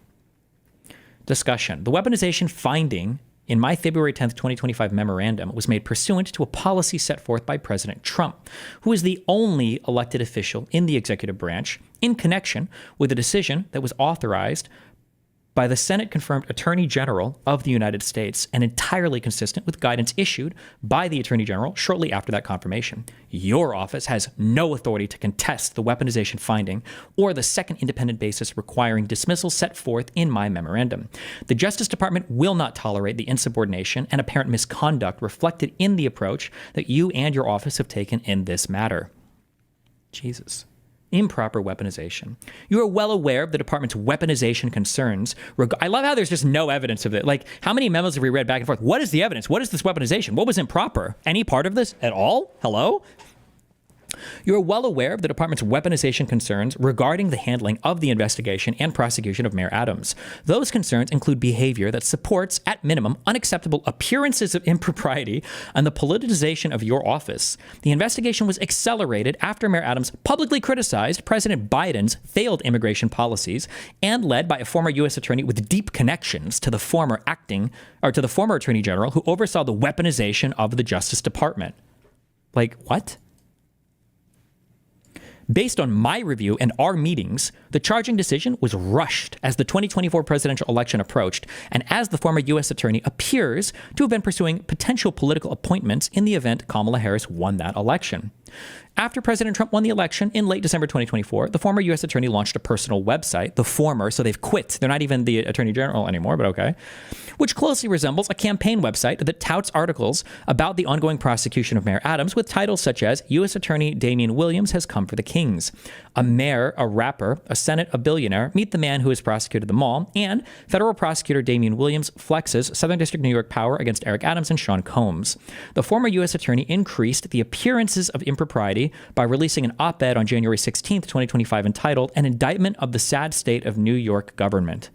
Discussion. The weaponization finding in my February 10th, 2025 memorandum was made pursuant to a policy set forth by President Trump, who is the only elected official in the executive branch, in connection with a decision that was authorized by the Senate-confirmed Attorney General of the United States and entirely consistent with guidance issued by the Attorney General shortly after that confirmation. Your office has no authority to contest the weaponization finding or the second independent basis requiring dismissal set forth in my memorandum. The Justice Department will not tolerate the insubordination and apparent misconduct reflected in the approach that you and your office have taken in this matter. Jesus. Improper weaponization. You are well aware of the department's weaponization concerns. I love how there's just no evidence of it. Like, how many memos have we read back and forth? What is the evidence? What is this weaponization? What was improper? Any part of this at all? Hello? You are well aware of the department's weaponization concerns regarding the handling of the investigation and prosecution of Mayor Adams. Those concerns include behavior that supports, at minimum, unacceptable appearances of impropriety and the politicization of your office. The investigation was accelerated after Mayor Adams publicly criticized President Biden's failed immigration policies and led by a former U.S. attorney with deep connections to the former Attorney General who oversaw the weaponization of the Justice Department. Like, what? Based on my review and our meetings, the charging decision was rushed as the 2024 presidential election approached, and as the former U.S. attorney appears to have been pursuing potential political appointments in the event Kamala Harris won that election. After President Trump won the election in late December 2024, the former U.S. attorney launched a personal website, the former, so they've quit. They're not even the attorney general anymore, but okay, which closely resembles a campaign website that touts articles about the ongoing prosecution of Mayor Adams with titles such as U.S. Attorney Damian Williams has come for the Kings, a mayor, a rapper, a Senate, a billionaire, meet the man who has prosecuted them all, and federal prosecutor Damian Williams flexes Southern District New York power against Eric Adams and Sean Combs. The former U.S. attorney increased the appearances of impropriety by releasing an op-ed on January 16, 2025 entitled An Indictment of the Sad State of New York Government.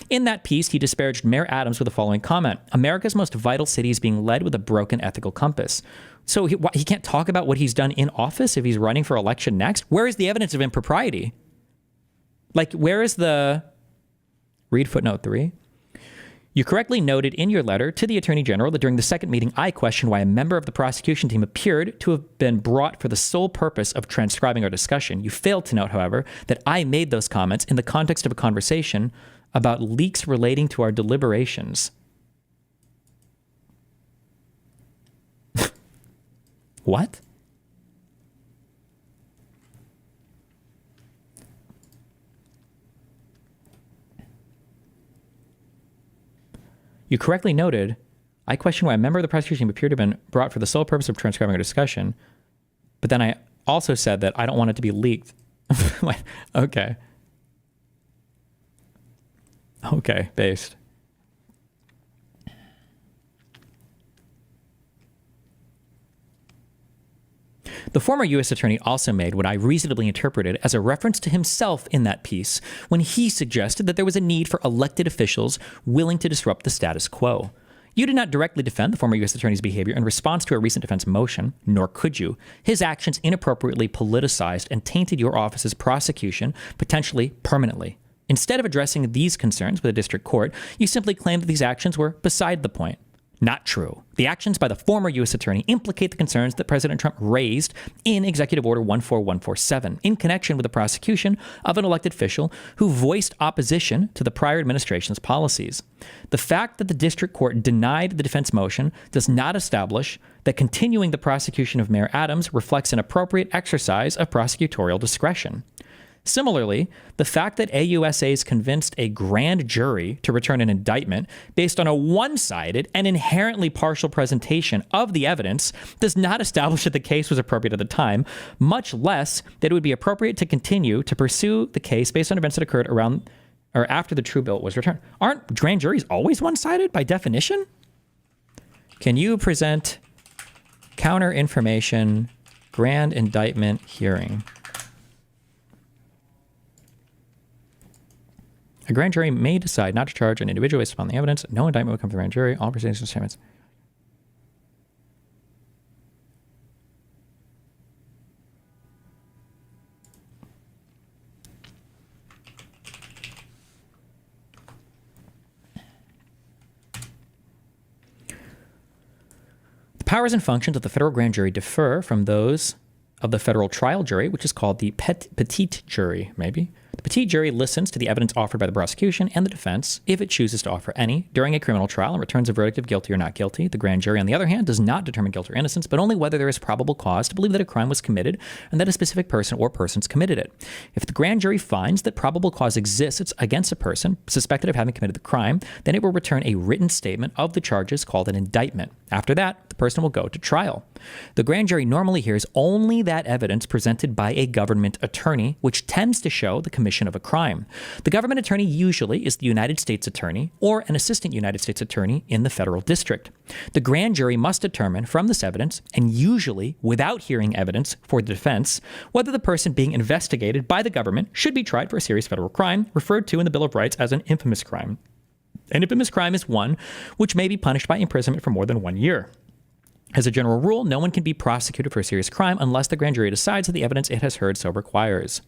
In that piece, he disparaged Mayor Adams with the following comment: America's most vital city is being led with a broken ethical compass. So he can't talk about what he's done in office if he's running for election next? Where is the evidence of impropriety? Like, where is the... Read footnote 3. You correctly noted in your letter to the Attorney General that during the second meeting, I questioned why a member of the prosecution team appeared to have been brought for the sole purpose of transcribing our discussion. You failed to note, however, that I made those comments in the context of a conversation about leaks relating to our deliberations. What? You correctly noted, I question why a member of the prosecution appeared to have been brought for the sole purpose of transcribing our discussion, but then I also said that I don't want it to be leaked. Okay. Okay, based. The former U.S. attorney also made what I reasonably interpreted as a reference to himself in that piece when he suggested that there was a need for elected officials willing to disrupt the status quo. You did not directly defend the former U.S. attorney's behavior in response to a recent defense motion, nor could you. His actions inappropriately politicized and tainted your office's prosecution, potentially permanently. Instead of addressing these concerns with the district court, you simply claimed that these actions were beside the point. Not true. The actions by the former U.S. attorney implicate the concerns that President Trump raised in Executive Order 14147 in connection with the prosecution of an elected official who voiced opposition to the prior administration's policies. The fact that the district court denied the defense motion does not establish that continuing the prosecution of Mayor Adams reflects an appropriate exercise of prosecutorial discretion. Similarly, the fact that AUSAs convinced a grand jury to return an indictment based on a one-sided and inherently partial presentation of the evidence does not establish that the case was appropriate at the time, much less that it would be appropriate to continue to pursue the case based on events that occurred around or after the true bill was returned. Aren't grand juries always one-sided by definition? Can you present counter information, grand indictment hearing? A grand jury may decide not to charge an individual based upon the evidence. No indictment will come from the grand jury. All proceedings and statements. The powers and functions of the federal grand jury differ from those of the federal trial jury, which is called the petite jury, maybe. The petite jury listens to the evidence offered by the prosecution and the defense, if it chooses to offer any, during a criminal trial and returns a verdict of guilty or not guilty. The grand jury, on the other hand, does not determine guilt or innocence, but only whether there is probable cause to believe that a crime was committed and that a specific person or persons committed it. If the grand jury finds that probable cause exists against a person suspected of having committed the crime, then it will return a written statement of the charges called an indictment. After that, the person will go to trial. The grand jury normally hears only that evidence presented by a government attorney, which tends to show the commission of a crime. The government attorney usually is the United States attorney or an assistant United States attorney in the federal district. The grand jury must determine from this evidence, and usually without hearing evidence for the defense, whether the person being investigated by the government should be tried for a serious federal crime, referred to in the Bill of Rights as an infamous crime. An infamous crime is one which may be punished by imprisonment for more than 1 year. As a general rule, no one can be prosecuted for a serious crime unless the grand jury decides that the evidence it has heard so requires.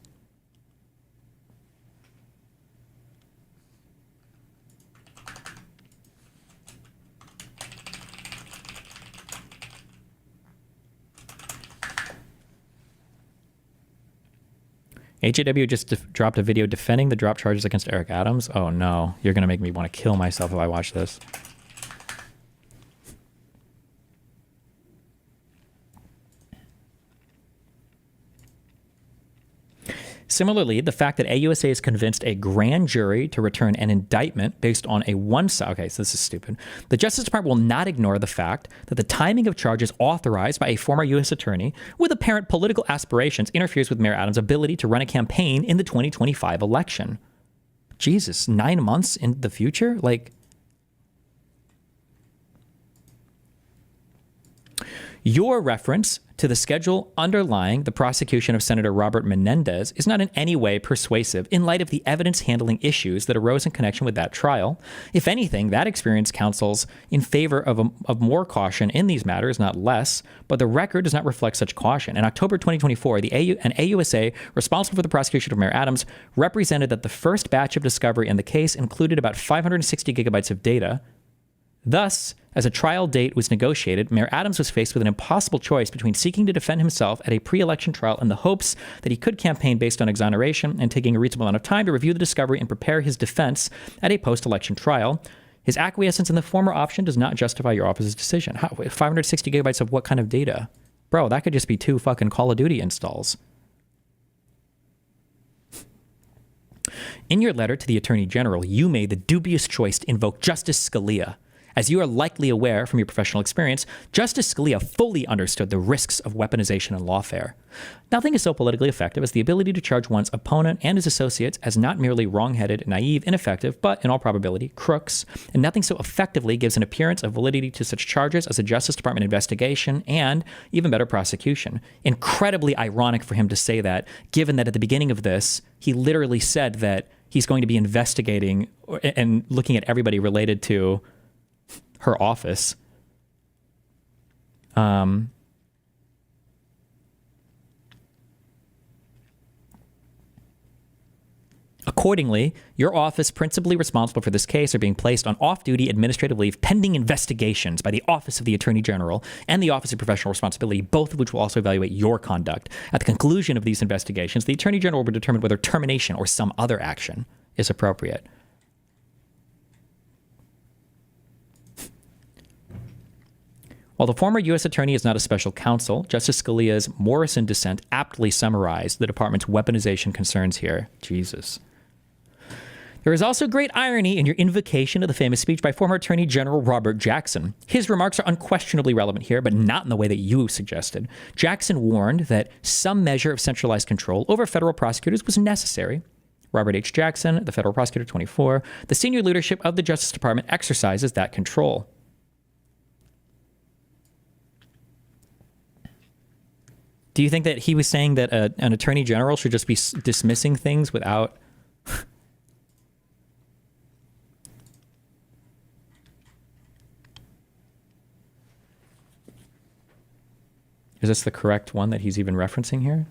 HAW just dropped a video defending the drop charges against Eric Adams. Oh no, you're going to make me want to kill myself if I watch this. Similarly, the fact that AUSA has convinced a grand jury to return an indictment based on a one-side... Okay, so this is stupid. The Justice Department will not ignore the fact that the timing of charges authorized by a former U.S. attorney with apparent political aspirations interferes with Mayor Adams' ability to run a campaign in the 2025 election. Jesus, 9 months in the future? Like... Your reference to the schedule underlying the prosecution of Senator Robert Menendez is not in any way persuasive in light of the evidence handling issues that arose in connection with that trial. If anything, that experience counsels in favor of more caution in these matters, not less, but the record does not reflect such caution. In October 2024, an AUSA responsible for the prosecution of Mayor Adams represented that the first batch of discovery in the case included about 560 gigabytes of data. Thus, as a trial date was negotiated, Mayor Adams was faced with an impossible choice between seeking to defend himself at a pre-election trial in the hopes that he could campaign based on exoneration and taking a reasonable amount of time to review the discovery and prepare his defense at a post-election trial. His acquiescence in the former option does not justify your office's decision. 560 gigabytes of what kind of data? Bro, that could just be 2 fucking Call of Duty installs. In your letter to the Attorney General, you made the dubious choice to invoke Justice Scalia. As you are likely aware from your professional experience, Justice Scalia fully understood the risks of weaponization and lawfare. Nothing is so politically effective as the ability to charge one's opponent and his associates as not merely wrong-headed, naive, ineffective, but, in all probability, crooks. And nothing so effectively gives an appearance of validity to such charges as a Justice Department investigation and, even better, prosecution. Incredibly ironic for him to say that, given that at the beginning of this, he literally said that he's going to be investigating and looking at everybody related to her office. Accordingly, your office principally responsible for this case are being placed on off-duty administrative leave pending investigations by the Office of the Attorney General and the Office of Professional Responsibility, both of which will also evaluate your conduct. At the conclusion of these investigations, the Attorney General will determine whether termination or some other action is appropriate. While the former U.S. attorney is not a special counsel, Justice Scalia's Morrison dissent aptly summarized the department's weaponization concerns here. Jesus. There is also great irony in your invocation of the famous speech by former Attorney General Robert Jackson. His remarks are unquestionably relevant here, but not in the way that you suggested. Jackson warned that some measure of centralized control over federal prosecutors was necessary. Robert H. Jackson, the federal prosecutor 24, the senior leadership of the Justice Department exercises that control. Do you think that he was saying that an attorney general should just be dismissing things without... Is this the correct one that he's even referencing here?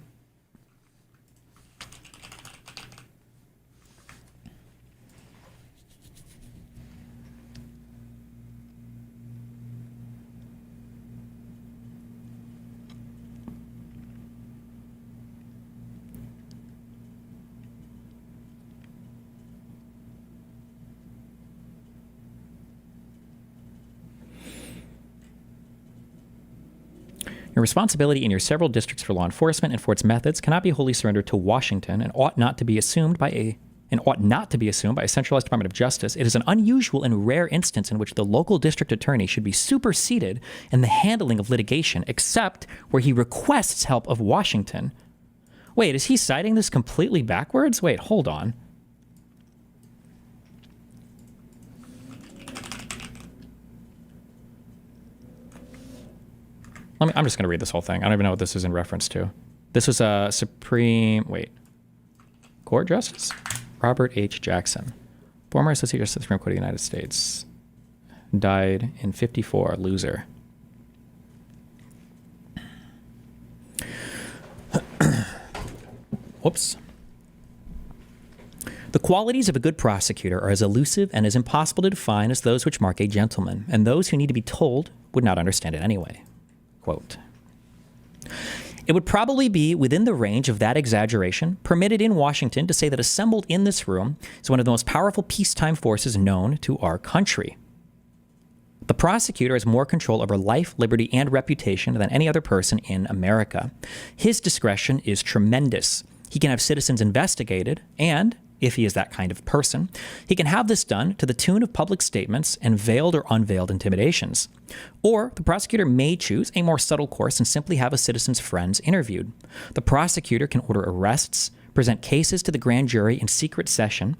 Your responsibility in your several districts for law enforcement and for its methods cannot be wholly surrendered to Washington and ought not to be assumed by a centralized Department of Justice. It is an unusual and rare instance in which the local district attorney should be superseded in the handling of litigation, except where he requests help of Washington. Wait, is he citing this completely backwards? Wait, hold on. I'm just going to read this whole thing. I don't even know what this is in reference to. This was a Court Justice? Robert H. Jackson, former Associate Justice of the Supreme Court of the United States. Died in 54, loser. Whoops. The qualities of a good prosecutor are as elusive and as impossible to define as those which mark a gentleman, and those who need to be told would not understand it anyway. Quote, it would probably be within the range of that exaggeration permitted in Washington to say that assembled in this room is one of the most powerful peacetime forces known to our country. The prosecutor has more control over life, liberty, and reputation than any other person in America. His discretion is tremendous. He can have citizens investigated, and, if he is that kind of person, he can have this done to the tune of public statements and veiled or unveiled intimidations. Or the prosecutor may choose a more subtle course and simply have a citizen's friends interviewed. The prosecutor can order arrests, present cases to the grand jury in secret session,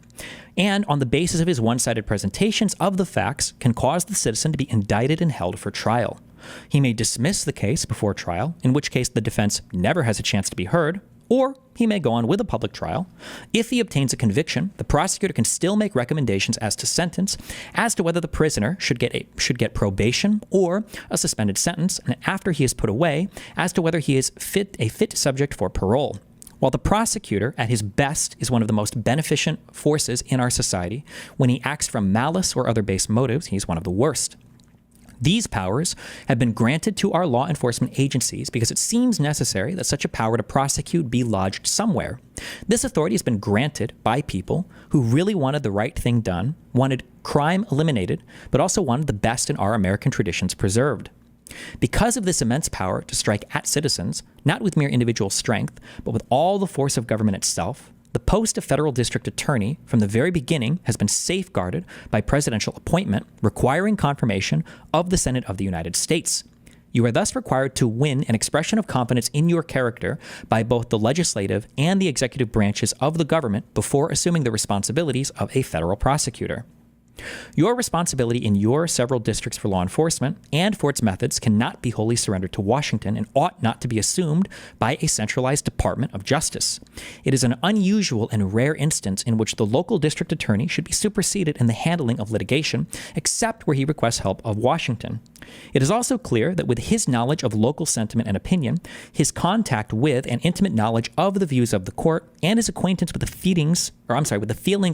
and on the basis of his one-sided presentations of the facts can cause the citizen to be indicted and held for trial. He may dismiss the case before trial, in which case the defense never has a chance to be heard, or he may go on with a public trial. If he obtains a conviction, the prosecutor can still make recommendations as to sentence, as to whether the prisoner should get probation or a suspended sentence, and after he is put away, as to whether he is a fit subject for parole. While the prosecutor, at his best, is one of the most beneficent forces in our society, when he acts from malice or other base motives, he's one of the worst. These powers have been granted to our law enforcement agencies because it seems necessary that such a power to prosecute be lodged somewhere. This authority has been granted by people who really wanted the right thing done, wanted crime eliminated, but also wanted the best in our American traditions preserved. Because of this immense power to strike at citizens, not with mere individual strength, but with all the force of government itself, the post of federal district attorney from the very beginning has been safeguarded by presidential appointment, requiring confirmation of the Senate of the United States. You are thus required to win an expression of confidence in your character by both the legislative and the executive branches of the government before assuming the responsibilities of a federal prosecutor. Your responsibility in your several districts for law enforcement and for its methods cannot be wholly surrendered to Washington and ought not to be assumed by a centralized Department of Justice. It is an unusual and rare instance in which the local district attorney should be superseded in the handling of litigation, except where he requests help of Washington. It is also clear that with his knowledge of local sentiment and opinion, his contact with and intimate knowledge of the views of the court, and his acquaintance with the feelings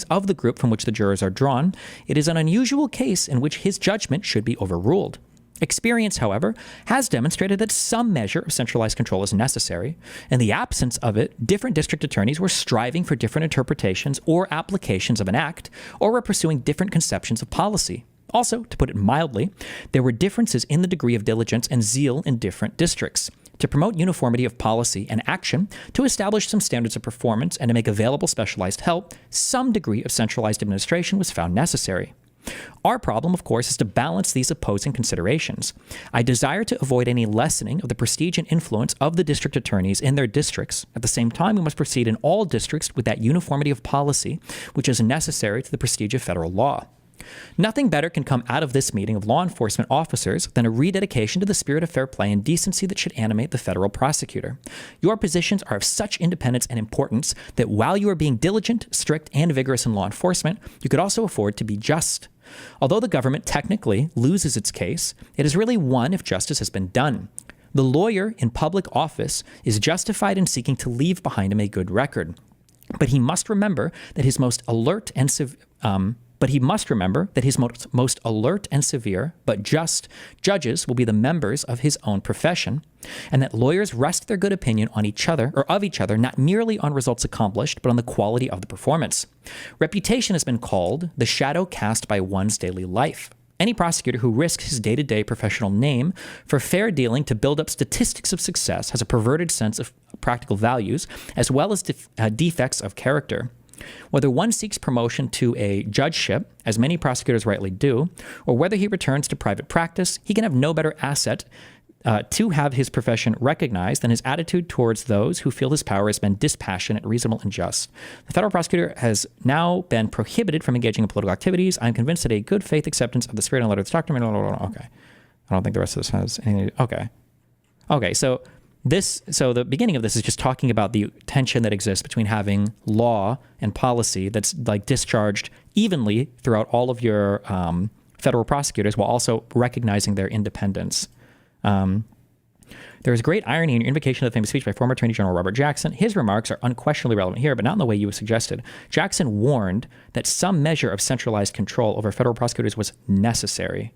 of the group from which the jurors are drawn, it is an unusual case in which his judgment should be overruled. Experience, however, has demonstrated that some measure of centralized control is necessary. In the absence of it, different district attorneys were striving for different interpretations or applications of an act, or were pursuing different conceptions of policy. Also, to put it mildly, there were differences in the degree of diligence and zeal in different districts. To promote uniformity of policy and action, to establish some standards of performance, and to make available specialized help, some degree of centralized administration was found necessary. Our problem, of course, is to balance these opposing considerations. I desire to avoid any lessening of the prestige and influence of the district attorneys in their districts. At the same time, we must proceed in all districts with that uniformity of policy which is necessary to the prestige of federal law. Nothing better can come out of this meeting of law enforcement officers than a rededication to the spirit of fair play and decency that should animate the federal prosecutor. Your positions are of such independence and importance that while you are being diligent, strict, and vigorous in law enforcement, you could also afford to be just. Although the government technically loses its case, it is really won if justice has been done. The lawyer in public office is justified in seeking to leave behind him a good record, but he must remember that his most alert and most alert and severe, but just, judges will be the members of his own profession, and that lawyers rest their good opinion on each other, or of each other, not merely on results accomplished, but on the quality of the performance. Reputation has been called the shadow cast by one's daily life. Any prosecutor who risks his day-to-day professional name for fair dealing to build up statistics of success has a perverted sense of practical values as well as defects of character. Whether one seeks promotion to a judgeship, as many prosecutors rightly do, or whether he returns to private practice, he can have no better asset to have his profession recognized than his attitude towards those who feel his power has been dispassionate, reasonable, and just. The federal prosecutor has now been prohibited from engaging in political activities. I'm convinced that a good faith acceptance of the spirit and letter of this document. Okay. I don't think the rest of this has anything. Okay. So the beginning of this is just talking about the tension that exists between having law and policy that's like discharged evenly throughout all of your federal prosecutors while also recognizing their independence. There is great irony in your invocation of the famous speech by former Attorney General Robert Jackson. His remarks are unquestionably relevant here, but not in the way you suggested. Jackson warned that some measure of centralized control over federal prosecutors was necessary.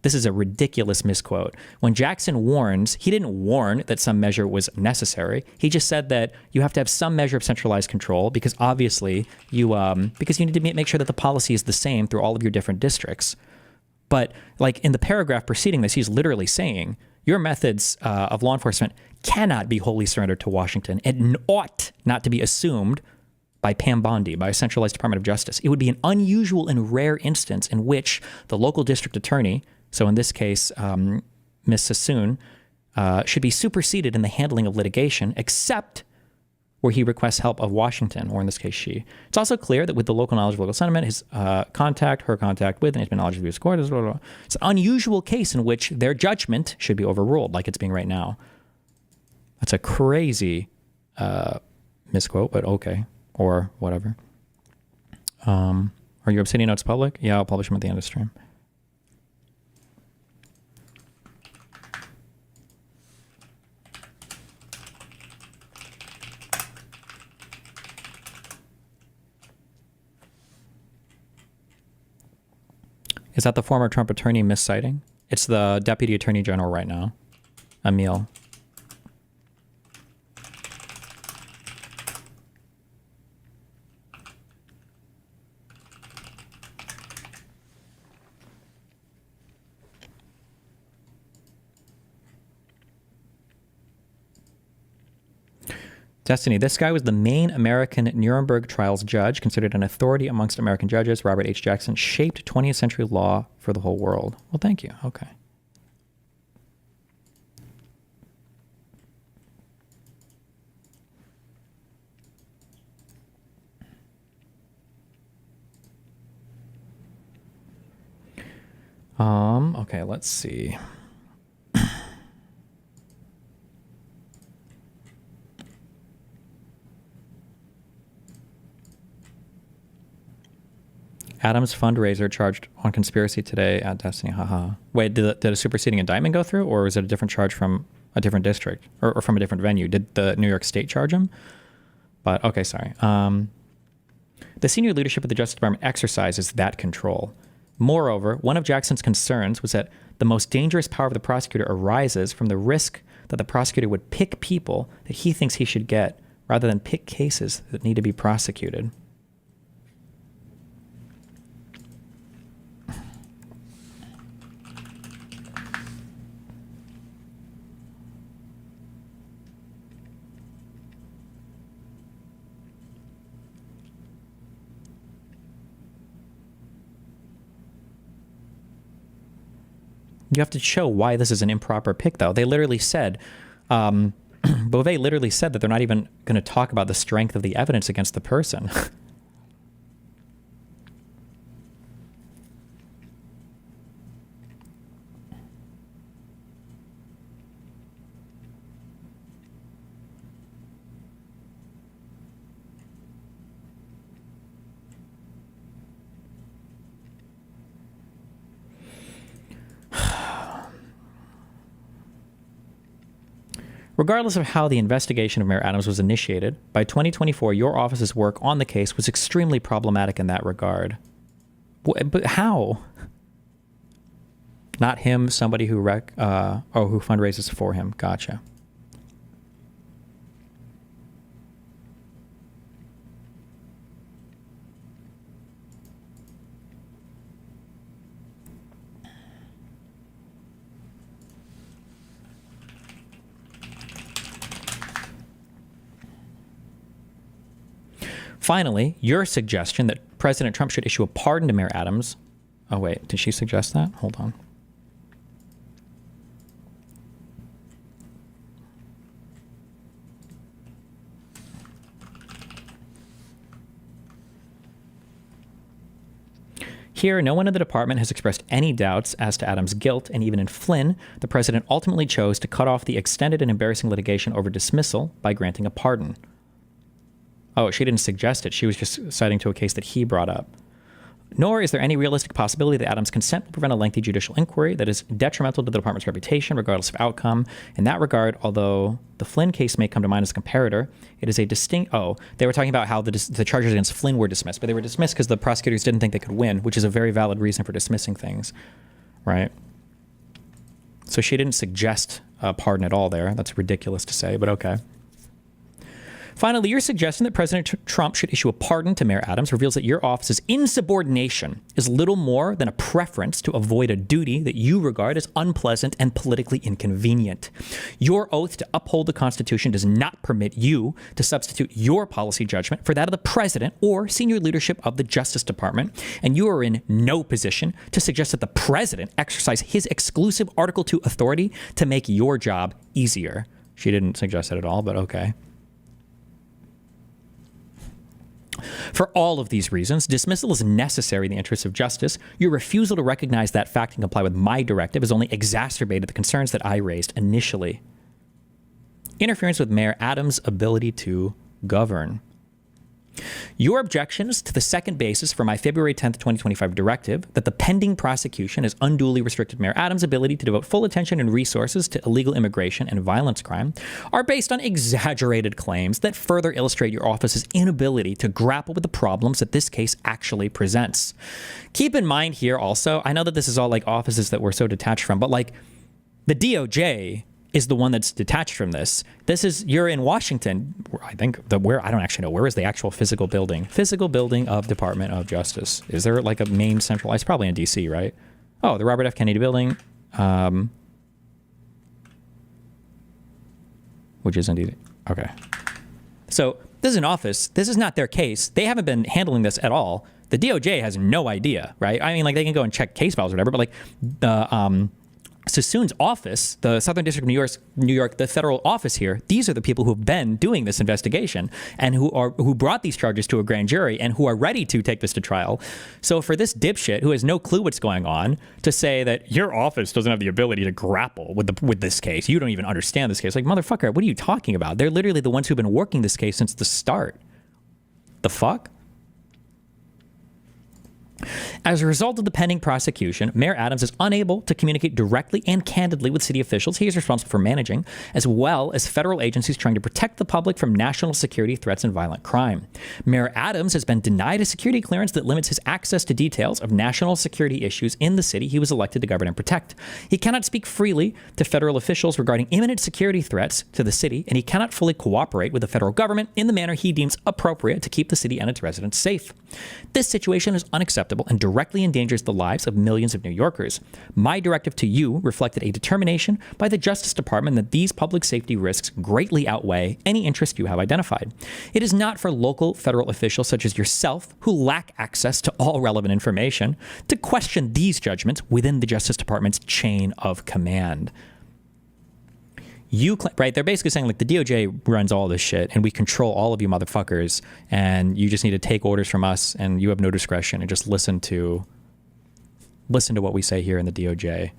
This is a ridiculous misquote. When Jackson warns, he didn't warn that some measure was necessary. He just said that you have to have some measure of centralized control because obviously because you need to make sure that the policy is the same through all of your different districts. But like in the paragraph preceding this, he's literally saying your methods of law enforcement cannot be wholly surrendered to Washington and ought not to be assumed by Pam Bondi, by a centralized Department of Justice. It would be an unusual and rare instance in which the local district attorney, so in this case, Ms. Sassoon, should be superseded in the handling of litigation, except where he requests help of Washington, or in this case, she. It's also clear that with the local knowledge of local sentiment, his her contact with, and his knowledge of the U.S. court, it's an unusual case in which their judgment should be overruled, like it's being right now. That's a crazy misquote, but okay, or whatever. Are your Obsidian notes public? Yeah, I'll publish them at the end of the stream. Is that the former Trump attorney misciting? It's the deputy attorney general right now, Emil. Destiny, this guy was the main American Nuremberg trials judge, considered an authority amongst American judges. Robert H. Jackson shaped 20th century law for the whole world. Well, thank you. Okay. Okay, let's see. Adams fundraiser charged on conspiracy today at Destiny. Haha. Wait, did a superseding indictment go through, or was it a different charge from a different district or from a different venue? Did the New York State charge him? But okay, sorry. The senior leadership of the Justice Department exercises that control. Moreover, one of Jackson's concerns was that the most dangerous power of the prosecutor arises from the risk that the prosecutor would pick people that he thinks he should get rather than pick cases that need to be prosecuted. You have to show why this is an improper pick, though. They literally said, Bove literally said that they're not even going to talk about the strength of the evidence against the person. Regardless of how the investigation of Mayor Adams was initiated, by 2024, your office's work on the case was extremely problematic in that regard. But how? Not him, somebody who who fundraises for him. Gotcha. Finally, your suggestion that President Trump should issue a pardon to Mayor Adams. Oh, wait, did she suggest that? Hold on. Here, no one in the department has expressed any doubts as to Adams' guilt, and even in Flynn, the president ultimately chose to cut off the extended and embarrassing litigation over dismissal by granting a pardon. Oh, she didn't suggest it. She was just citing to a case that he brought up. Nor is there any realistic possibility that Adams' consent will prevent a lengthy judicial inquiry that is detrimental to the department's reputation, regardless of outcome. In that regard, although the Flynn case may come to mind as a comparator, it is a distinct... Oh, they were talking about how the charges against Flynn were dismissed, but they were dismissed because the prosecutors didn't think they could win, which is a very valid reason for dismissing things, right? So she didn't suggest a pardon at all there. That's ridiculous to say, but okay. Finally, your suggestion that President Trump should issue a pardon to Mayor Adams reveals that your office's insubordination is little more than a preference to avoid a duty that you regard as unpleasant and politically inconvenient. Your oath to uphold the Constitution does not permit you to substitute your policy judgment for that of the president or senior leadership of the Justice Department, and you are in no position to suggest that the president exercise his exclusive Article 2 authority to make your job easier. She didn't suggest that at all, but okay. For all of these reasons, dismissal is necessary in the interests of justice. Your refusal to recognize that fact and comply with my directive has only exacerbated the concerns that I raised initially. Interference with Mayor Adams' ability to govern. Your objections to the second basis for my February 10th, 2025 directive that the pending prosecution has unduly restricted Mayor Adams' ability to devote full attention and resources to illegal immigration and violence crime are based on exaggerated claims that further illustrate your office's inability to grapple with the problems that this case actually presents. Keep in mind here also, I know that this is all like offices that we're so detached from, but like the DOJ is the one that's detached from this. You're in Washington, I think, I don't actually know, where is the actual physical building? Physical building of Department of Justice. Is there like a main centralized, it's probably in DC, right? Oh, the Robert F. Kennedy building, which is indeed, okay. So this is an office, this is not their case. They haven't been handling this at all. The DOJ has no idea, right? I mean, like they can go and check case files or whatever, but like the, Sassoon's office, the Southern District of New York, the federal office here, these are the people who have been doing this investigation and who brought these charges to a grand jury and who are ready to take this to trial. So for this dipshit who has no clue what's going on to say that your office doesn't have the ability to grapple with this case, you don't even understand this case. Like, motherfucker, what are you talking about? They're literally the ones who've been working this case since the start. The fuck? As a result of the pending prosecution, Mayor Adams is unable to communicate directly and candidly with city officials he is responsible for managing, as well as federal agencies trying to protect the public from national security threats and violent crime. Mayor Adams has been denied a security clearance that limits his access to details of national security issues in the city he was elected to govern and protect. He cannot speak freely to federal officials regarding imminent security threats to the city, and he cannot fully cooperate with the federal government in the manner he deems appropriate to keep the city and its residents safe. This situation is unacceptable and directly endangers the lives of millions of New Yorkers. My directive to you reflected a determination by the Justice Department that these public safety risks greatly outweigh any interest you have identified. It is not for local federal officials such as yourself, who lack access to all relevant information, to question these judgments within the Justice Department's chain of command. Right? They're basically saying like the DOJ runs all this shit and we control all of you motherfuckers, and you just need to take orders from us and you have no discretion and just listen to what we say here in the DOJ.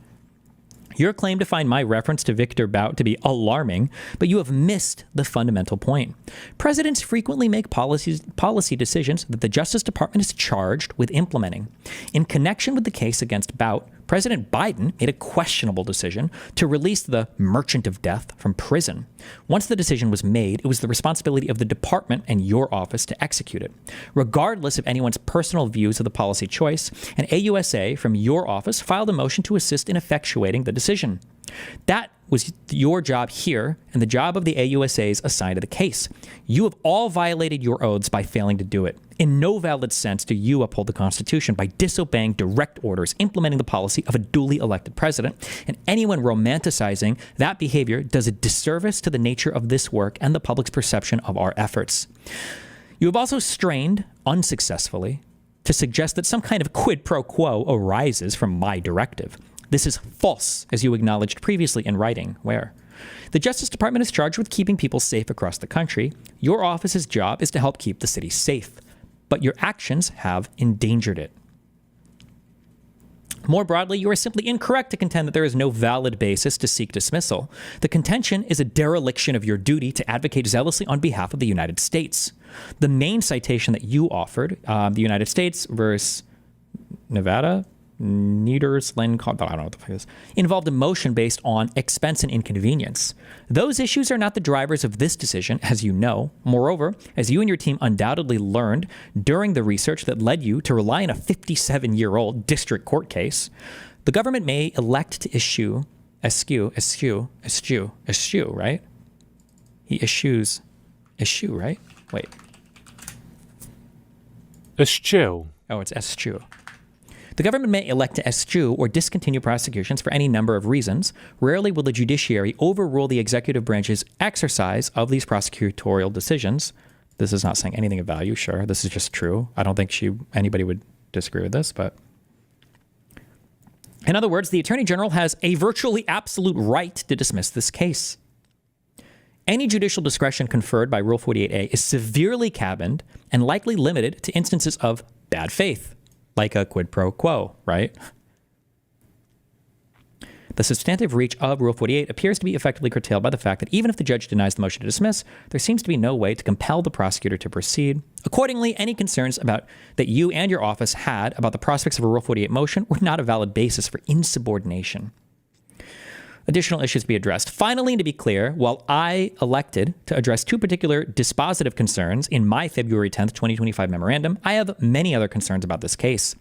Your claim to find my reference to Victor Bout to be alarming, but you have missed the fundamental point. Presidents frequently make policy decisions that the Justice Department is charged with implementing. In connection with the case against Bout, President Biden made a questionable decision to release the merchant of death from prison. Once the decision was made, it was the responsibility of the department and your office to execute it. Regardless of anyone's personal views of the policy choice, an AUSA from your office filed a motion to assist in effectuating the decision. That was your job here and the job of the AUSAs assigned to the case. You have all violated your oaths by failing to do it. In no valid sense do you uphold the Constitution by disobeying direct orders implementing the policy of a duly elected president, and anyone romanticizing that behavior does a disservice to the nature of this work and the public's perception of our efforts. You have also strained, unsuccessfully, to suggest that some kind of quid pro quo arises from my directive. This is false, as you acknowledged previously in writing, where the Justice Department is charged with keeping people safe across the country. Your office's job is to help keep the city safe, but your actions have endangered it. More broadly, you are simply incorrect to contend that there is no valid basis to seek dismissal. The contention is a dereliction of your duty to advocate zealously on behalf of the United States. The main citation that you offered, the United States versus Nevada, Niedersland, I don't know what the fuck it is, involved a motion based on expense and inconvenience. Those issues are not the drivers of this decision, as you know. Moreover, as you and your team undoubtedly learned during the research that led you to rely on a 57-year-old district court case, the government may elect to eschew, right? He eschews, right? Wait. Eschew. Oh, it's eschew. The government may elect to eschew or discontinue prosecutions for any number of reasons. Rarely will the judiciary overrule the executive branch's exercise of these prosecutorial decisions. This is not saying anything of value, sure. This is just true. I don't think anybody would disagree with this, but... In other words, the Attorney General has a virtually absolute right to dismiss this case. Any judicial discretion conferred by Rule 48A is severely cabined and likely limited to instances of bad faith, like a quid pro quo, right? The substantive reach of Rule 48 appears to be effectively curtailed by the fact that even if the judge denies the motion to dismiss, there seems to be no way to compel the prosecutor to proceed. Accordingly, any concerns that you and your office had about the prospects of a Rule 48 motion were not a valid basis for insubordination. Additional issues to be addressed. Finally, and to be clear, while I elected to address two particular dispositive concerns in my February 10th, 2025 memorandum, I have many other concerns about this case.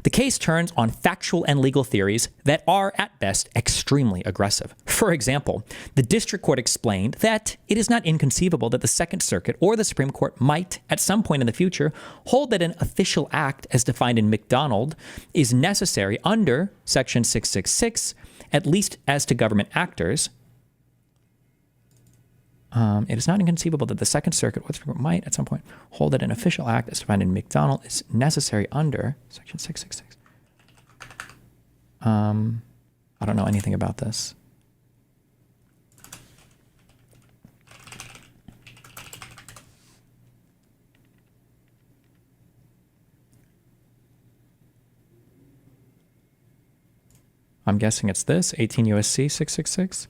The case turns on factual and legal theories that are, at best, extremely aggressive. For example, the district court explained that it is not inconceivable that the Second Circuit or the Supreme Court might, at some point in the future, hold that an official act, as defined in McDonald, is necessary under Section 666, at least as to government actors. It is not inconceivable that the Second Circuit or the Supreme Court might, at some point, hold that an official act, as defined in McDonald, is necessary under Section 666. I don't know anything about this. I'm guessing it's this, 18 U.S.C. 666.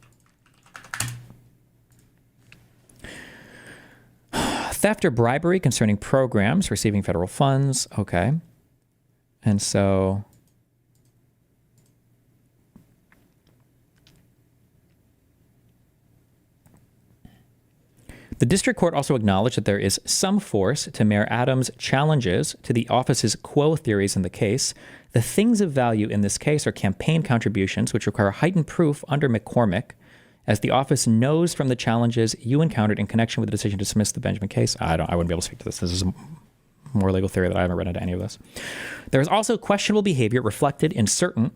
Theft or bribery concerning programs receiving federal funds. Okay. And so... The district court also acknowledged that there is some force to Mayor Adams' challenges to the office's quo theories in the case. The things of value in this case are campaign contributions, which require heightened proof under McCormick, as the office knows from the challenges you encountered in connection with the decision to dismiss the Benjamin case. I wouldn't be able to speak to this. This is a more legal theory that I haven't read into any of this. There is also questionable behavior reflected in certain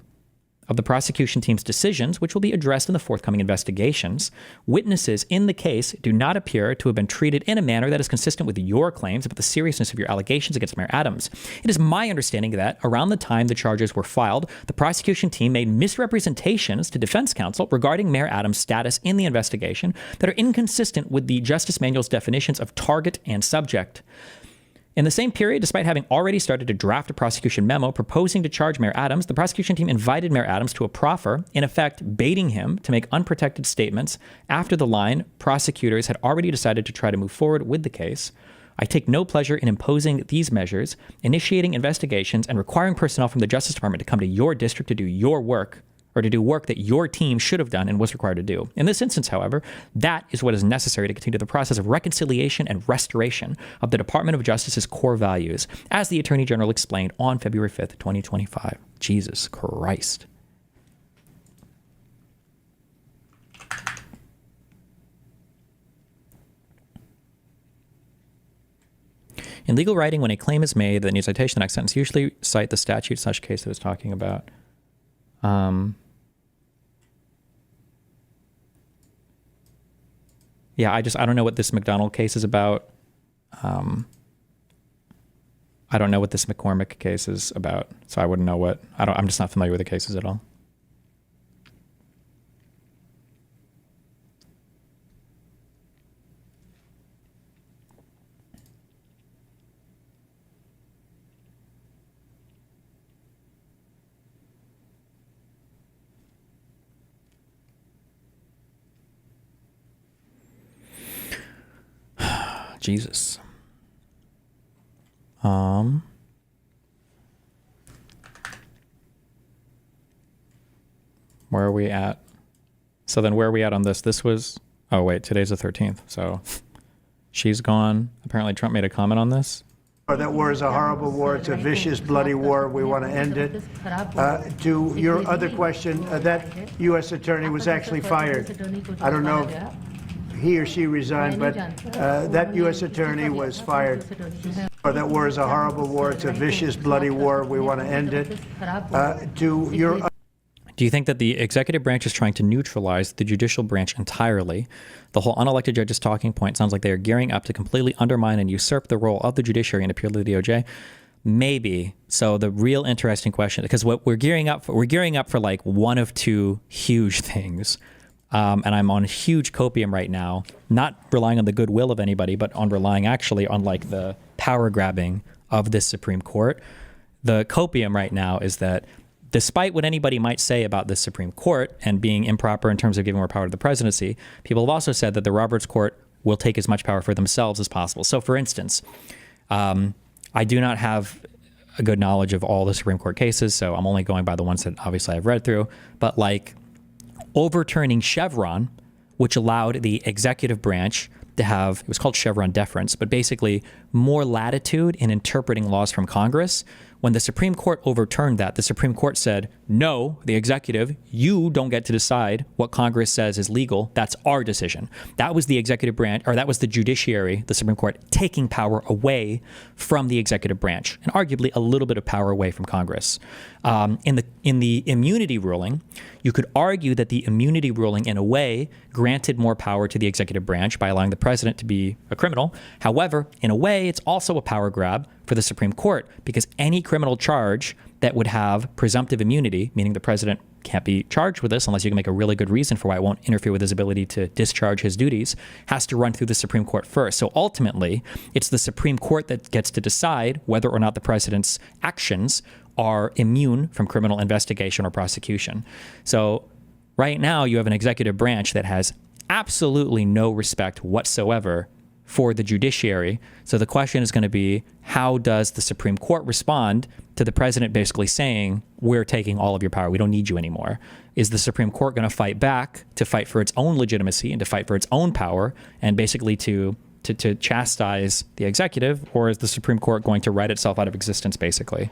of the prosecution team's decisions, which will be addressed in the forthcoming investigations. Witnesses in the case do not appear to have been treated in a manner that is consistent with your claims about the seriousness of your allegations against Mayor Adams. It is my understanding that around the time the charges were filed, the prosecution team made misrepresentations to defense counsel regarding Mayor Adams' status in the investigation that are inconsistent with the Justice Manual's definitions of target and subject. In the same period, despite having already started to draft a prosecution memo proposing to charge Mayor Adams, the prosecution team invited Mayor Adams to a proffer, in effect baiting him to make unprotected statements after the line prosecutors had already decided to try to move forward with the case. I take no pleasure in imposing these measures, initiating investigations, and requiring personnel from the Justice Department to come to your district to do your work, or to do work that your team should have done and was required to do. In this instance, however, that is what is necessary to continue the process of reconciliation and restoration of the Department of Justice's core values, as the Attorney General explained on February 5th, 2025. Jesus Christ. In legal writing, when a claim is made, the new citation, the next sentence usually cite the statute such case that it's talking about. Yeah, I don't know what this McDonald case is about. I don't know what this McCormick case is about, so I wouldn't know what. I'm just not familiar with the cases at all. Jesus. Where are we at? So then where are we at on this? This was, oh wait, today's the 13th. So she's gone. Apparently Trump made a comment on this. That war is a horrible war. It's a vicious, bloody war. We want to end it. To your other question, that U.S. attorney was actually fired. I don't know if he or she resigned, but that U.S. attorney was fired. That war is a horrible war. It's a vicious, bloody war. We want to end it. To your Do you think that the executive branch is trying to neutralize the judicial branch entirely? The whole unelected judges talking point sounds like they are gearing up to completely undermine and usurp the role of the judiciary and appeal to the DOJ. Maybe. So the real interesting question, because what we're gearing up for like one of two huge things. And I'm on huge copium right now, not relying on the goodwill of anybody, but on relying actually on like the power grabbing of this Supreme Court. The copium right now is that despite what anybody might say about the Supreme Court and being improper in terms of giving more power to the presidency, people have also said that the Roberts Court will take as much power for themselves as possible. So for instance, I do not have a good knowledge of all the Supreme Court cases, so I'm only going by the ones that obviously I've read through, but like overturning Chevron, which allowed the executive branch to have, it was called Chevron deference, but basically more latitude in interpreting laws from Congress. When the Supreme Court overturned that, the Supreme Court said, no, the executive, you don't get to decide what Congress says is legal. That's our decision. That was the executive branch, or that was the judiciary, the Supreme Court, taking power away from the executive branch, and arguably a little bit of power away from Congress. In the immunity ruling, you could argue that the immunity ruling, in a way, granted more power to the executive branch by allowing the president to be a criminal. However, in a way, it's also a power grab for the Supreme Court, because any criminal charge that would have presumptive immunity, meaning the president can't be charged with this unless you can make a really good reason for why it won't interfere with his ability to discharge his duties, has to run through the Supreme Court first. So ultimately, it's the Supreme Court that gets to decide whether or not the president's actions are immune from criminal investigation or prosecution. So right now, you have an executive branch that has absolutely no respect whatsoever for the judiciary. So the question is going to be, how does the Supreme Court respond to the president basically saying, we're taking all of your power, we don't need you anymore? Is the Supreme Court going to fight back, to fight for its own legitimacy and to fight for its own power, and basically to chastise the executive? Or is the Supreme Court going to write itself out of existence, basically?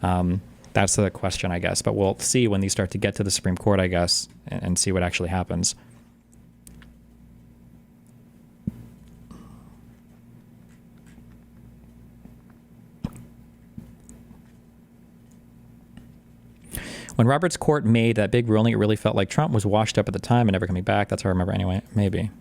That's the question, I guess. But we'll see when these start to get to the Supreme Court, I guess, and see what actually happens. When Roberts Court made that big ruling, it really felt like Trump was washed up at the time and never coming back. That's how I remember anyway. Maybe.